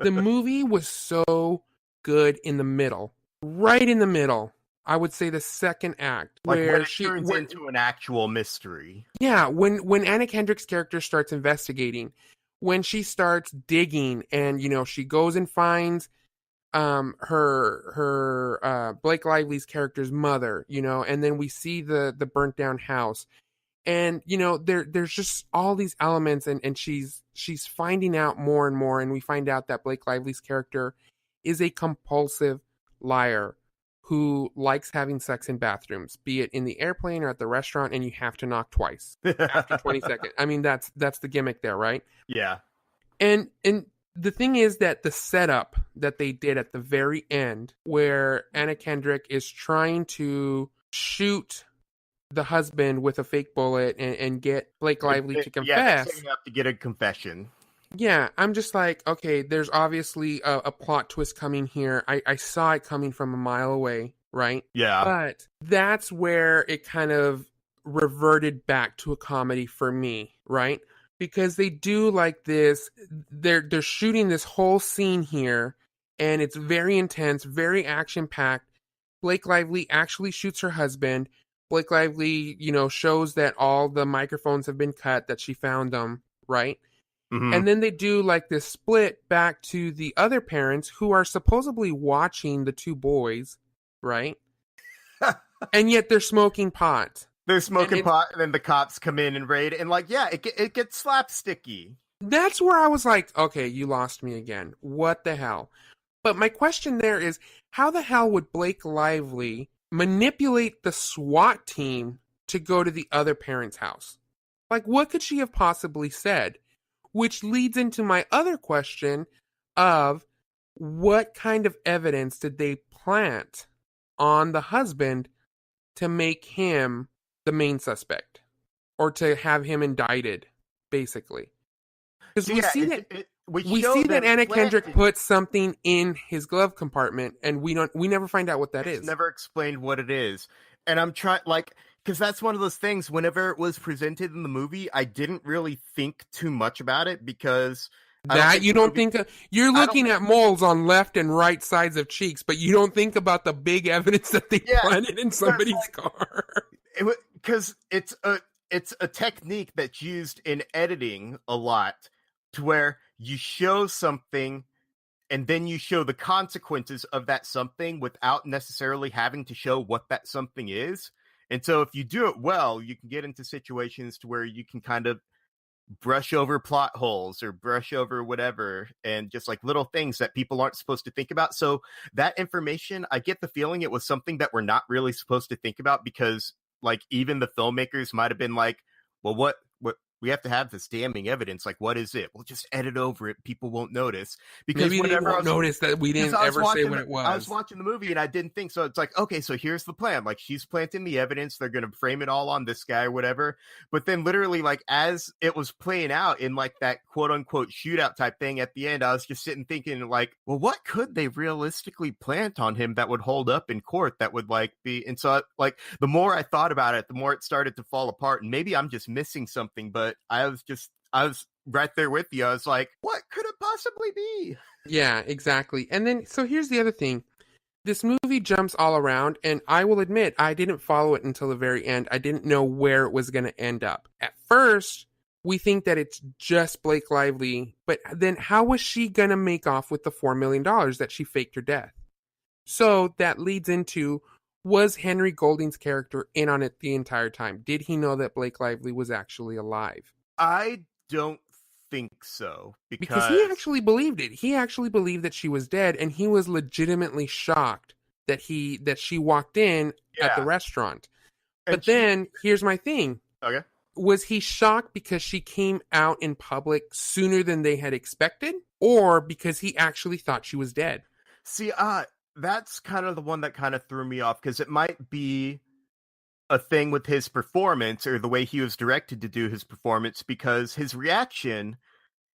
The movie was so good in the middle, right in the middle. I would say the second act, like where when it turns into an actual mystery. Yeah, when Anna Kendrick's character starts investigating, when she starts digging, and she goes and finds her Blake Lively's character's mother, and then we see the burnt down house. And there's just all these elements, and she's finding out more and more, and we find out that Blake Lively's character is a compulsive liar who likes having sex in bathrooms, be it in the airplane or at the restaurant, and you have to knock twice after 20 seconds. I mean, that's the gimmick there, right? Yeah. And the thing is that the setup that they did at the very end, where Anna Kendrick is trying to shoot the husband with a fake bullet and get Blake Lively to confess. Yeah, they're setting up to get a confession. Yeah, I'm just like, okay, there's obviously a plot twist coming here. I saw it coming from a mile away, right? Yeah. But that's where it kind of reverted back to a comedy for me, right? Because they do like this, they're shooting this whole scene here, and it's very intense, very action-packed. Blake Lively actually shoots her husband. Blake Lively, shows that all the microphones have been cut, that she found them, right? Mm-hmm. And then they do like this split back to the other parents who are supposedly watching the two boys, right? And yet they're smoking pot. They're smoking pot, and then the cops come in and raid, and it gets slapsticky. That's where I was like, okay, you lost me again. What the hell? But my question there is, how the hell would Blake Lively manipulate the SWAT team to go to the other parent's house? Like, what could she have possibly said? Which leads into my other question of what kind of evidence did they plant on the husband to make him the main suspect, or to have him indicted, basically? Because we see that Anna Kendrick put something in his glove compartment, and we never find out what that is. It's never explained what it is, and I'm trying because that's one of those things. Whenever it was presented in the movie, I didn't really think too much about it because you're looking at moles on left and right sides of cheeks, but you don't think about the big evidence that they planted in somebody's car. Because it's a technique that's used in editing a lot, to where you show something and then you show the consequences of that something without necessarily having to show what that something is. And so if you do it well, you can get into situations to where you can kind of brush over plot holes or brush over whatever, and just like little things that people aren't supposed to think about. So that information, I get the feeling it was something that we're not really supposed to think about, because like even the filmmakers might have been like, well, what we have to have this damning evidence. Like, what is it? We'll just edit over it. People won't notice. Because maybe they won't notice that we didn't ever say what it was. I was watching the movie and I didn't think so. It's like, okay, so here's the plan. Like, she's planting the evidence. They're going to frame it all on this guy or whatever. But then literally, like, as it was playing out in like that quote unquote shootout type thing at the end, I was just sitting thinking like, well, what could they realistically plant on him that would hold up in court, that would like be. And so like the more I thought about it, the more it started to fall apart. And maybe I'm just missing something, but I was right there with you. I was like, what could it possibly be? Yeah, exactly. And then, so here's the other thing. This movie jumps all around, and I will admit, I didn't follow it until the very end. I didn't know where it was going to end up. At first, we think that it's just Blake Lively, but then how was she going to make off with the $4 million that she faked her death? So that leads into, was Henry Golding's character in on it the entire time? Did he know that Blake Lively was actually alive? I don't think so. Because he actually believed it. He actually believed that she was dead, and he was legitimately shocked that she walked in at the restaurant. But then, here's my thing. Okay. Was he shocked because she came out in public sooner than they had expected? Or because he actually thought she was dead? See, that's kind of the one that kind of threw me off, because it might be a thing with his performance, or the way he was directed to do his performance, because his reaction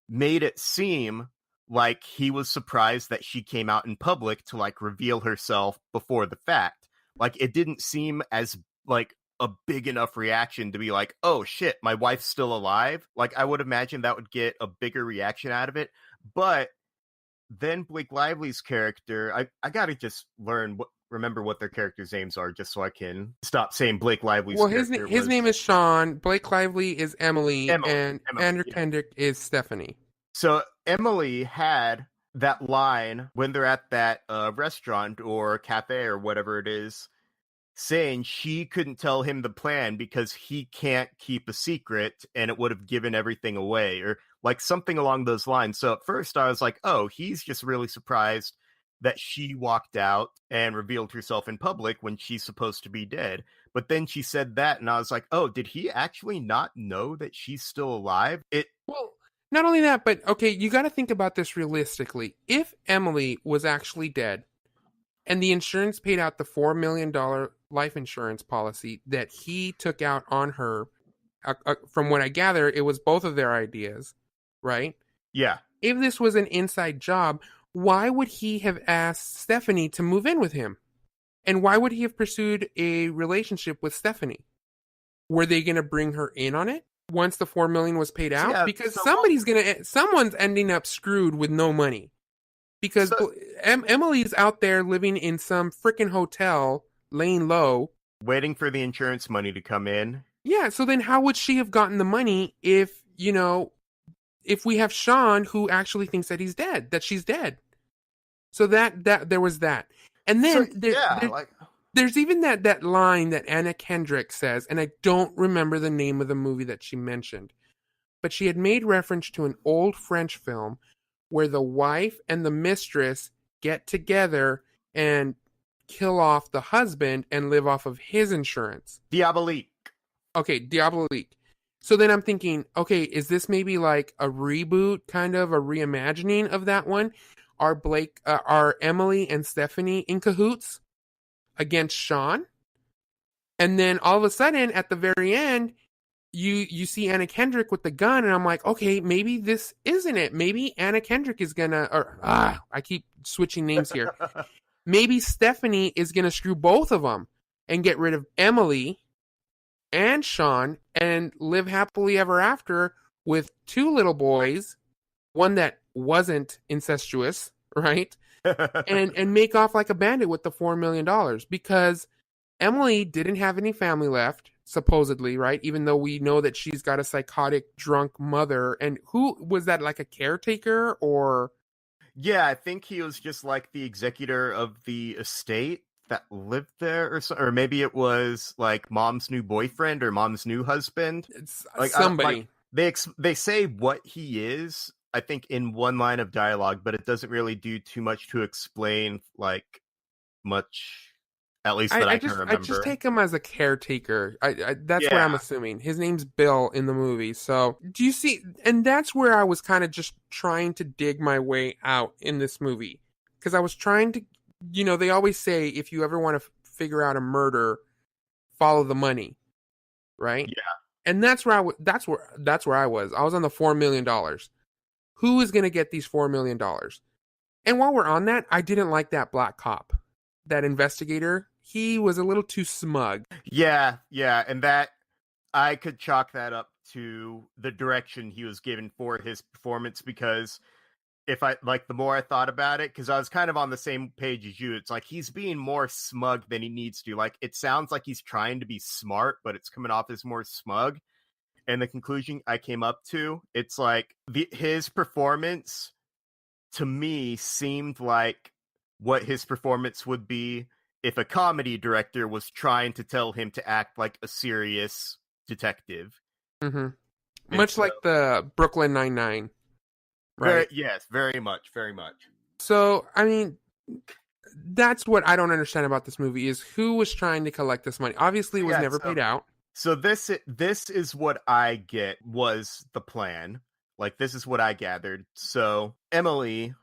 made it seem like he was surprised that she came out in public to like reveal herself before the fact. Like, it didn't seem as like a big enough reaction to be like, oh shit, my wife's still alive. Like, I would imagine that would get a bigger reaction out of it. But then Blake Lively's character, I gotta just remember what their characters' names are, just so I can stop saying Blake Lively's character. Well, his name is Sean, Blake Lively is Emily, and Andrew Kendrick is Stephanie. So Emily had that line when they're at that restaurant or cafe or whatever it is, saying she couldn't tell him the plan because he can't keep a secret and it would have given everything away, or like something along those lines. So at first I was like, oh, he's just really surprised that she walked out and revealed herself in public when she's supposed to be dead. But then she said that, and I was like, oh, did he actually not know that she's still alive? Well, not only that, but okay, you got to think about this realistically. If Emily was actually dead and the insurance paid out the $4 million life insurance policy that he took out on her, from what I gather, it was both of their ideas, right? Yeah. If this was an inside job, why would he have asked Stephanie to move in with him? And why would he have pursued a relationship with Stephanie? Were they going to bring her in on it once the $4 million was paid out? Yeah, because so someone's ending up screwed with no money. Because Emily's out there living in some freaking hotel, laying low, waiting for the insurance money to come in. Yeah, so then how would she have gotten the money if, if we have Sean who actually thinks that he's dead, that she's dead? So that there was that. And then there's even that line that Anna Kendrick says, and I don't remember the name of the movie that she mentioned, but she had made reference to an old French film where the wife and the mistress get together and kill off the husband and live off of his insurance. Diabolique. Okay, Diabolique. So then I'm thinking, okay, is this maybe like a reboot, kind of a reimagining of that one? Are Emily and Stephanie in cahoots against Sean? And then all of a sudden, at the very end, you see Anna Kendrick with the gun, and I'm like, okay, maybe this isn't it. Maybe Anna Kendrick is gonna, I keep switching names here. Maybe Stephanie is gonna screw both of them and get rid of Emily and Sean and live happily ever after with two little boys, one that wasn't incestuous, right? and make off like a bandit with the $4 million, because Emily didn't have any family left, supposedly, right? Even though we know that she's got a psychotic drunk mother. And who was that, like a caretaker or? Yeah, I think he was just like the executor of the estate that lived there, or maybe it was like mom's new boyfriend or mom's new husband. It's like somebody. They say what he is, I think, in one line of dialogue, but it doesn't really do too much to explain like much. At least that I can remember. I just take him as a caretaker. That's what I'm assuming. His name's Bill in the movie. So do you see? And that's where I was kind of just trying to dig my way out in this movie, because I was trying to. They always say if you ever want to figure out a murder, follow the money, right? Yeah. And that's where I was. I was on the $4 million. Who is going to get these $4 million? And while we're on that, I didn't like that black cop, that investigator. He was a little too smug. Yeah, and that I could chalk that up to the direction he was given for his performance, because the more I thought about it, because I was kind of on the same page as you, it's like he's being more smug than he needs to. Like, it sounds like he's trying to be smart, but it's coming off as more smug. And the conclusion I came up to, it's like his performance to me seemed like what his performance would be if a comedy director was trying to tell him to act like a serious detective. Mm-hmm. Much like the Brooklyn Nine-Nine. Right. Very much. So, I mean, that's what I don't understand about this movie, is who was trying to collect this money. Obviously, it was never paid out. So this is what I get was the plan. Like, this is what I gathered. So Emily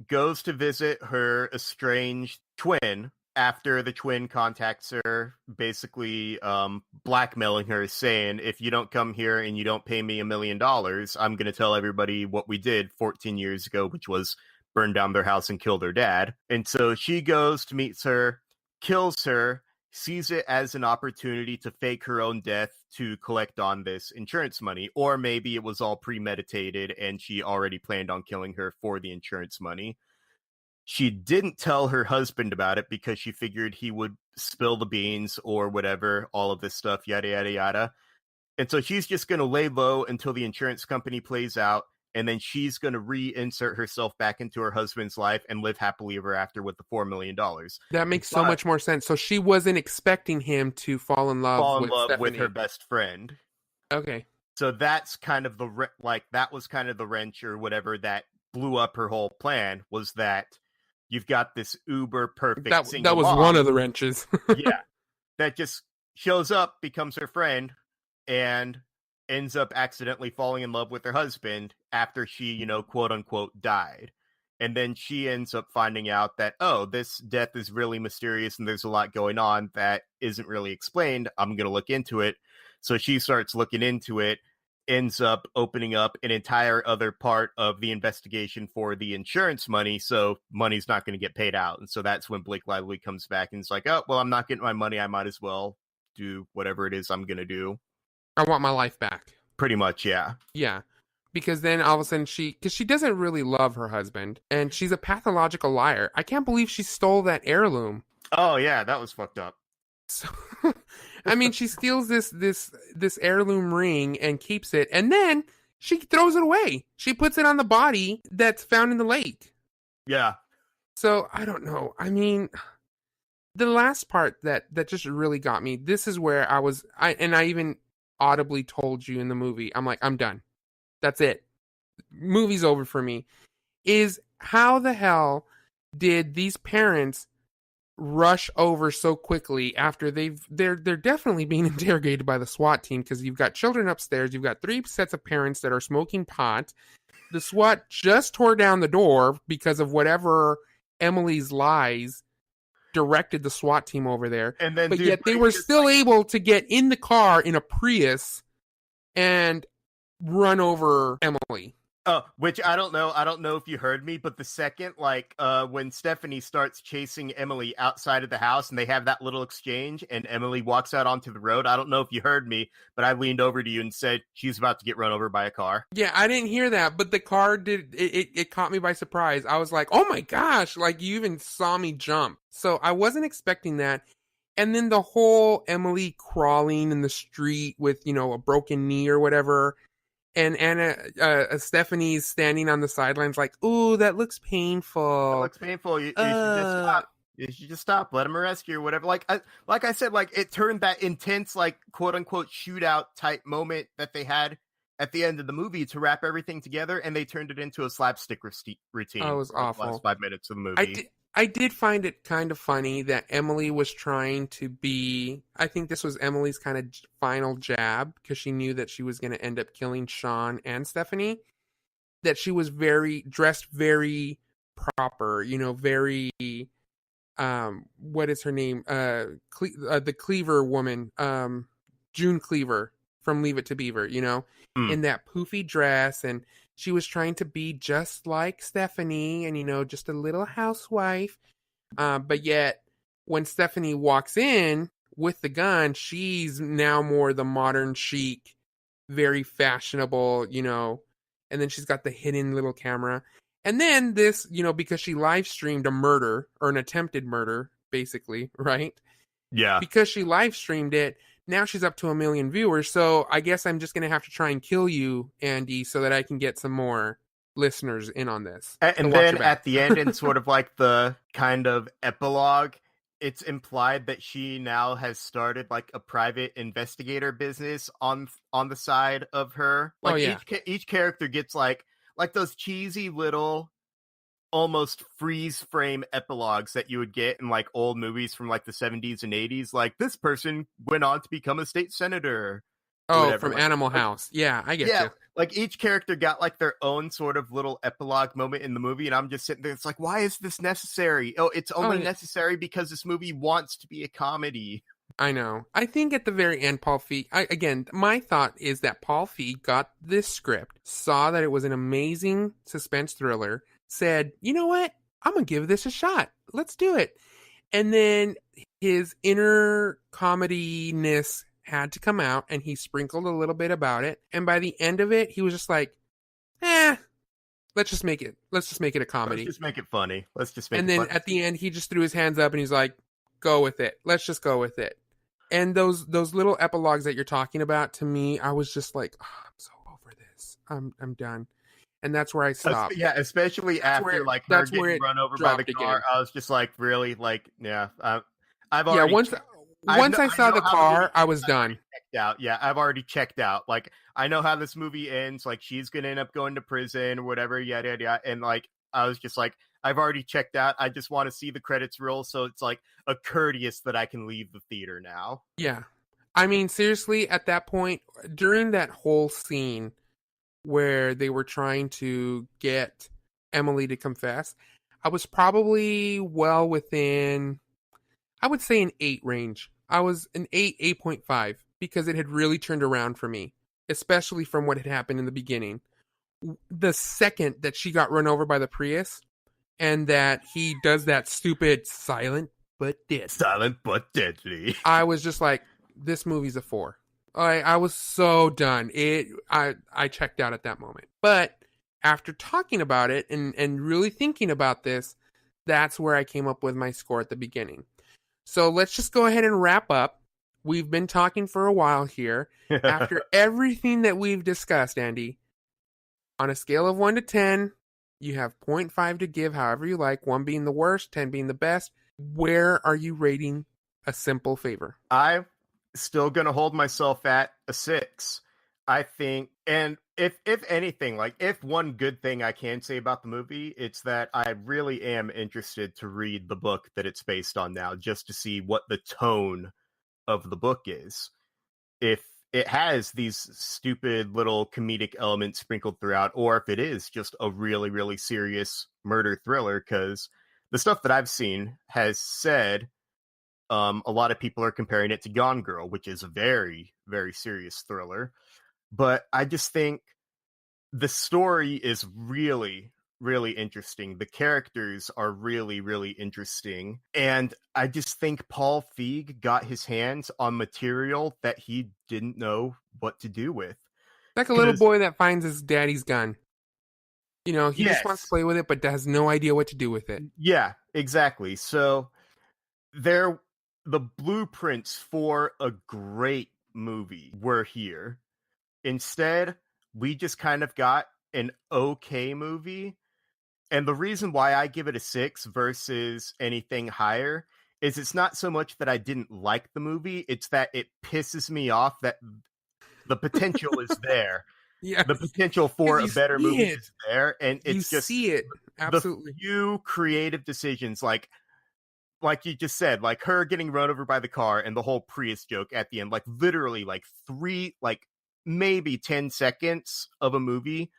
goes to visit her estranged twin after the twin contacts her, basically blackmailing her, saying, if you don't come here and you don't pay me $1 million, I'm going to tell everybody what we did 14 years ago, which was burn down their house and kill their dad. And so she goes to meet her, kills her, sees it as an opportunity to fake her own death to collect on this insurance money. Or maybe it was all premeditated and she already planned on killing her for the insurance money. She didn't tell her husband about it because she figured he would spill the beans or whatever, all of this stuff, yada, yada, yada. And so she's just going to lay low until the insurance company plays out, and then she's going to reinsert herself back into her husband's life and live happily ever after with the $4 million. That makes so much more sense. So she wasn't expecting him to fall in love with her best friend. Okay. So that's kind of that was kind of the wrench or whatever that blew up her whole plan, was that you've got this uber perfect That single was mom. one of the wrenches. Yeah, that just shows up, becomes her friend, and ends up accidentally falling in love with her husband after she, quote unquote, died. And then she ends up finding out that, oh, this death is really mysterious and there's a lot going on that isn't really explained. I'm going to look into it. So she starts looking into it, ends up opening up an entire other part of the investigation for the insurance money. So money's not going to get paid out. And so that's when Blake Lively comes back and it's like, oh, well, I'm not getting my money. I might as well do whatever it is I'm going to do. I want my life back. Pretty much, yeah. Yeah. Because then all of a sudden because she doesn't really love her husband, and she's a pathological liar. I can't believe she stole that heirloom. Oh yeah, that was fucked up. So, I mean, she steals this heirloom ring and keeps it, and then she throws it away. She puts it on the body that's found in the lake. Yeah. So I don't know. I mean, the last part that just really got me. This is where I even audibly told you in the movie, I'm like, I'm done. That's it. Movie's over for me. Is how the hell did these parents rush over so quickly after they're definitely being interrogated by the SWAT team, because you've got children upstairs, you've got 3 sets of parents that are smoking pot. The SWAT just tore down the door because of whatever Emily's lies directed the SWAT team over there. And then, but yet they were still able to get in the car in a Prius and run over Emily. Oh, which I don't know. I don't know if you heard me, but the second, when Stephanie starts chasing Emily outside of the house and they have that little exchange and Emily walks out onto the road, I don't know if you heard me, but I leaned over to you and said she's about to get run over by a car. Yeah, I didn't hear that, but the car did. It caught me by surprise. I was like, oh my gosh, like you even saw me jump. So I wasn't expecting that. And then the whole Emily crawling in the street with, a broken knee or whatever. And Stephanie's standing on the sidelines like, ooh, that looks painful. That looks painful. You should just stop. You should just stop. Let him arrest you or whatever. Like I said, it turned that intense, quote unquote, shootout type moment that they had at the end of the movie to wrap everything together, and they turned it into a slapstick routine. Oh, it was awful. The last 5 minutes of the movie. I did find it kind of funny that Emily was trying to be, I think this was Emily's kind of final jab, because she knew that she was going to end up killing Sean and Stephanie, that she was dressed very proper, very, what is her name? The Cleaver woman, June Cleaver from Leave It to Beaver, in that poofy dress, and she was trying to be just like Stephanie and, just a little housewife. But yet, when Stephanie walks in with the gun, she's now more the modern chic, very fashionable, and then she's got the hidden little camera. And then this, because she live streamed a murder, or an attempted murder, basically, right? Yeah. Because she live streamed it, now she's up to 1 million viewers, so I guess I'm just going to have to try and kill you, Andy, so that I can get some more listeners in on this. And then at the end, in sort of like the kind of epilogue, it's implied that she now has started a private investigator business on the side of her. Each character gets like those cheesy little almost freeze frame epilogues that you would get in old movies from the 70s and 80s. Like, this person went on to become a state senator. Oh, from Animal House. Yeah, I get you. Each character got their own sort of little epilogue moment in the movie, and I'm just sitting there, it's like, why is this necessary? Oh, it's only necessary because this movie wants to be a comedy. I know. I think at the very end, Paul Feig, again, my thought is that Paul Feig got this script, saw that it was an amazing suspense thriller, said, you know what? I'm going to give this a shot. Let's do it. And then his inner comedy-ness had to come out, and he sprinkled a little bit about it. And by the end of it, he was just like, let's just make it a comedy. Let's just make it funny. And then at the end, he just threw his hands up and he's like, go with it. Let's just go with it. And those little epilogues that you're talking about, to me, I was just like, I'm so over this. I'm done. And that's where I stopped. Yeah, especially after her getting run over by the car. Again. I was just really yeah. I've already. Once I saw the car, I was done. Checked out. Yeah, I've already checked out. I know how this movie ends. She's gonna end up going to prison or whatever. Yada yada. And I was just I've already checked out. I just want to see the credits roll, so it's like a courteous that I can leave the theater now. Yeah. I mean, seriously, at that point, during that whole scene where they were trying to get Emily to confess, I was probably well within, I would say, an 8 range. I was an 8, 8.5, because it had really turned around for me, especially from what had happened in the beginning. The second that she got run over by the Prius and that he does that stupid silent but deadly, I was just like, this movie's a 4. I was so done. I checked out at that moment. But after talking about it and really thinking about this, that's where I came up with my score at the beginning. So let's just go ahead and wrap up. We've been talking for a while here. After everything that we've discussed, Andy, on a scale of 1 to 10, you have 0.5 to give however you like, 1 being the worst, 10 being the best. Where are you rating A Simple Favor? I'm still going to hold myself at a 6. I think, and if anything, like if one good thing I can say about the movie, it's that I really am interested to read the book that it's based on now, just to see what the tone of the book is. If it has these stupid little comedic elements sprinkled throughout, or if it is just a really, really serious murder thriller, because the stuff that I've seen has said a lot of people are comparing it to Gone Girl, which is a very, very serious thriller. But I just think the story is really, really interesting. The characters are really, really interesting. And I just think Paul Feig got his hands on material that he didn't know what to do with. Like a little boy that finds his daddy's gun. You know, he just wants to play with it, but has no idea what to do with it. Yeah, exactly. So the blueprints for a great movie were here. Instead, we just kind of got an okay movie. And the reason why I give it a 6 versus anything higher is it's not so much that I didn't like the movie, it's that it pisses me off that the potential is there. Yeah, the potential for a better movie is there, and it's you just see it. Absolutely. The few creative decisions, like you just said, like her getting run over by the car and the whole Prius joke at the end, like literally like 3, like maybe 10 seconds of a movie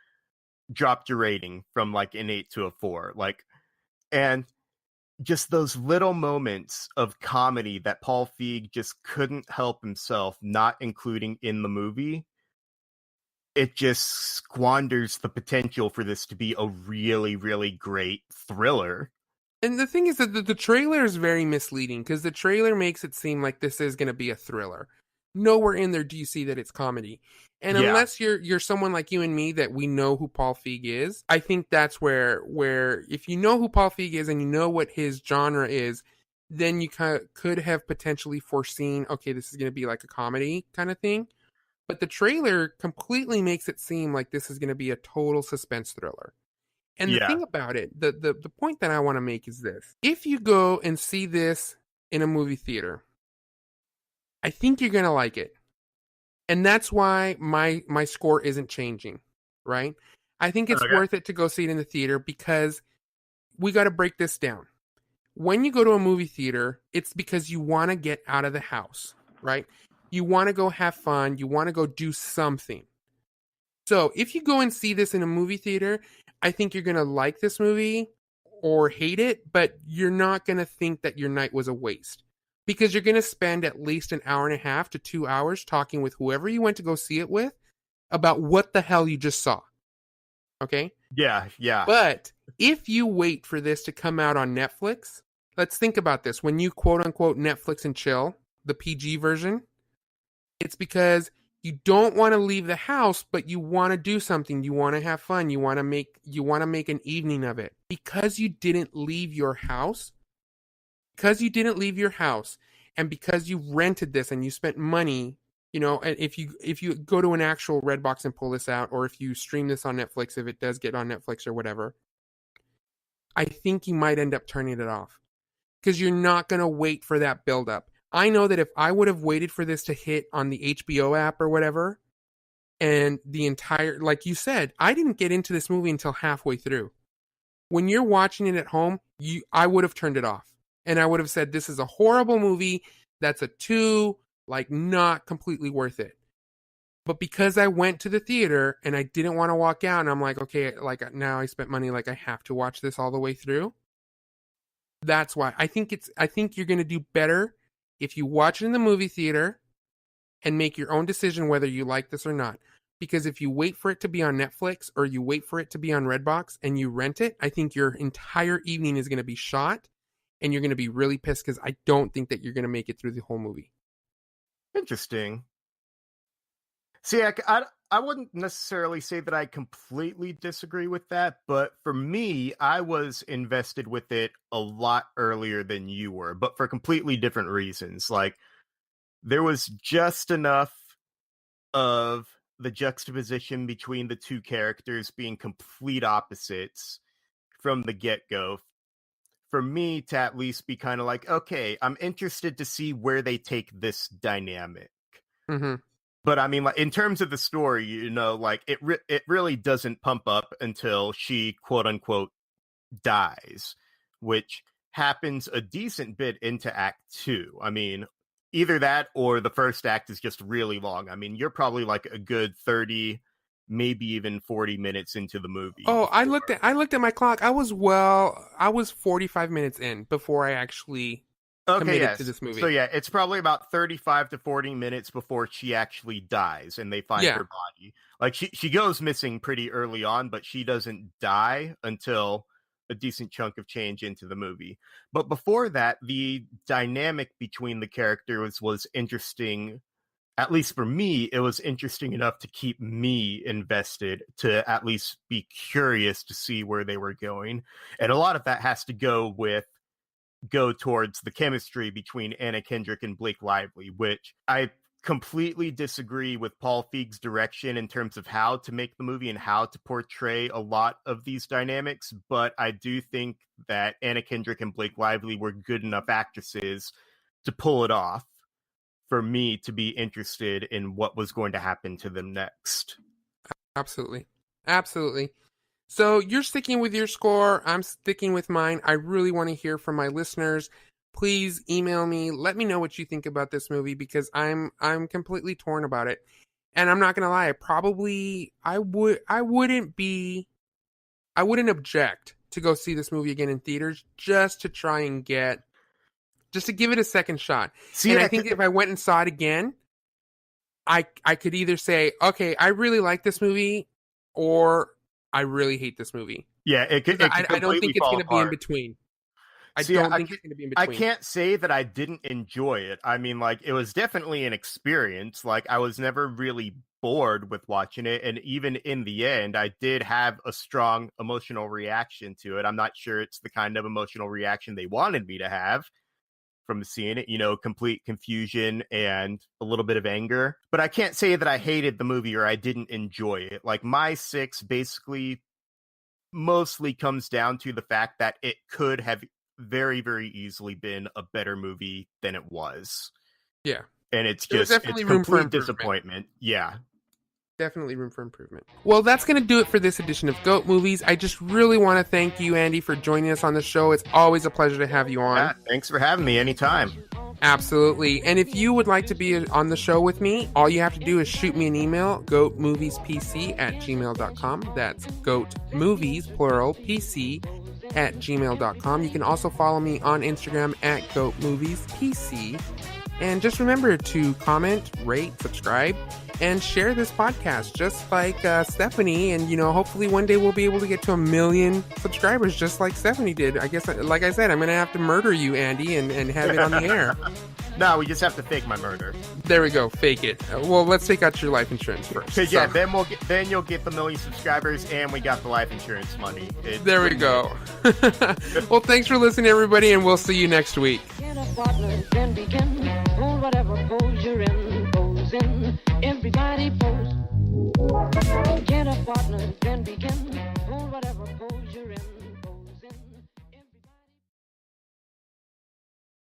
dropped your rating from like an 8 to a 4. Like, and just those little moments of comedy that Paul Feig just couldn't help himself not including in the movie, it just squanders the potential for this to be a really, really great thriller. And the thing is that the trailer is very misleading, because the trailer makes it seem like this is going to be a thriller. Nowhere in there do you see that it's comedy. And unless you're someone like you and me that we know who Paul Feig is, I think that's where if you know who Paul Feig is and you know what his genre is, then you could have potentially foreseen, okay, this is going to be like a comedy kind of thing. But the trailer completely makes it seem like this is going to be a total suspense thriller. And the thing about it, the point that I want to make is this. If you go and see this in a movie theater, I think you're going to like it. And that's why my score isn't changing, right? I think it's worth it to go see it in the theater, because we got to break this down. When you go to a movie theater, it's because you want to get out of the house, right? You want to go have fun. You want to go do something. So if you go and see this in a movie theater, I think you're going to like this movie or hate it, but you're not going to think that your night was a waste, because you're going to spend at least an hour and a half to 2 hours talking with whoever you went to go see it with about what the hell you just saw. Okay? Yeah. But if you wait for this to come out on Netflix, let's think about this. When you quote unquote Netflix and chill, the PG version, it's because you don't want to leave the house, but you want to do something. You want to have fun. You want to make an evening of it. Because you didn't leave your house, and because you rented this and you spent money, you know, and if you go to an actual Redbox and pull this out, or if you stream this on Netflix, if it does get on Netflix or whatever, I think you might end up turning it off, because you're not going to wait for that buildup. I know that if I would have waited for this to hit on the HBO app or whatever, and the entire, like you said, I didn't get into this movie until halfway through. when you're watching it at home, I would have turned it off. And I would have said, this is a horrible movie. That's a 2, like, not completely worth it. But because I went to the theater and I didn't want to walk out, and I'm like, okay, like, now I spent money, like, I have to watch this all the way through. That's why. I think you're going to do better if you watch it in the movie theater and make your own decision whether you like this or not. Because if you wait for it to be on Netflix or you wait for it to be on Redbox and you rent it, I think your entire evening is going to be shot. And you're going to be really pissed because I don't think that you're going to make it through the whole movie. Interesting. See, I wouldn't necessarily say that I completely disagree with that, but for me, I was invested with it a lot earlier than you were, but for completely different reasons. Like, there was just enough of the juxtaposition between the two characters being complete opposites from the get-go for me to at least be kind of like, okay, I'm interested to see where they take this dynamic. Mm-hmm. But I mean, like, in terms of the story, like, it really doesn't pump up until she, quote unquote, dies, which happens a decent bit into Act 2. I mean, either that or the first act is just really long. I mean, you're probably like a good 30, maybe even 40 minutes into the movie. Oh, I looked at my clock. I was 45 minutes in before I actually committed to this movie. So yeah, it's probably about 35 to 40 minutes before she actually dies and they find her body. Like, she goes missing pretty early on, but she doesn't die until a decent chunk of change into the movie. But before that, the dynamic between the characters was interesting. At least for me, it was interesting enough to keep me invested, to at least be curious to see where they were going. And a lot of that has to go towards the chemistry between Anna Kendrick and Blake Lively, which I completely disagree with Paul Feig's direction in terms of how to make the movie and how to portray a lot of these dynamics. But I do think that Anna Kendrick and Blake Lively were good enough actresses to pull it off for me to be interested in what was going to happen to them next. Absolutely. So you're sticking with your score. I'm sticking with mine. I really want to hear from my listeners. Please email me. Let me know what you think about this movie, because I'm completely torn about it. And I'm not gonna lie. I wouldn't object to go see this movie again in theaters just to try and just to give it a second shot. And I think if I went and saw it again, I could either say, okay, I really like this movie, or I really hate this movie. Yeah, I don't think it's going to be in between. I don't think it's going to be in between. I can't say that I didn't enjoy it. I mean, like, it was definitely an experience. Like, I was never really bored with watching it. And even in the end, I did have a strong emotional reaction to it. I'm not sure it's the kind of emotional reaction they wanted me to have from seeing it, complete confusion and a little bit of anger. But I can't say that I hated the movie or I didn't enjoy it. Like, my 6 basically mostly comes down to the fact that it could have very, very easily been a better movie than it was. Yeah. And it's complete disappointment. Yeah. Definitely room for improvement. Well, that's going to do it for this edition of GOAT Movies. I just really want to thank you, Andy, for joining us on the show. It's always a pleasure to have you on. Yeah, thanks for having me anytime. Absolutely. And if you would like to be on the show with me, all you have to do is shoot me an email, goatmoviespc@gmail.com. That's goatmovies, plural, pc@gmail.com. You can also follow me on Instagram @goatmoviespc. And just remember to comment, rate, subscribe, and share this podcast, just like Stephanie. And, hopefully one day we'll be able to get to 1 million subscribers, just like Stephanie did. I guess, like I said, I'm going to have to murder you, Andy, and have it on the air. No, we just have to fake my murder. There we go. Fake it. Well, let's take out your life insurance first. Yeah, then you'll get the 1 million subscribers, and we got the life insurance money. There we go. Well, thanks for listening, everybody, and we'll see you next week. Whatever pose you're in, pose in. Everybody pose. Get a partner, then begin.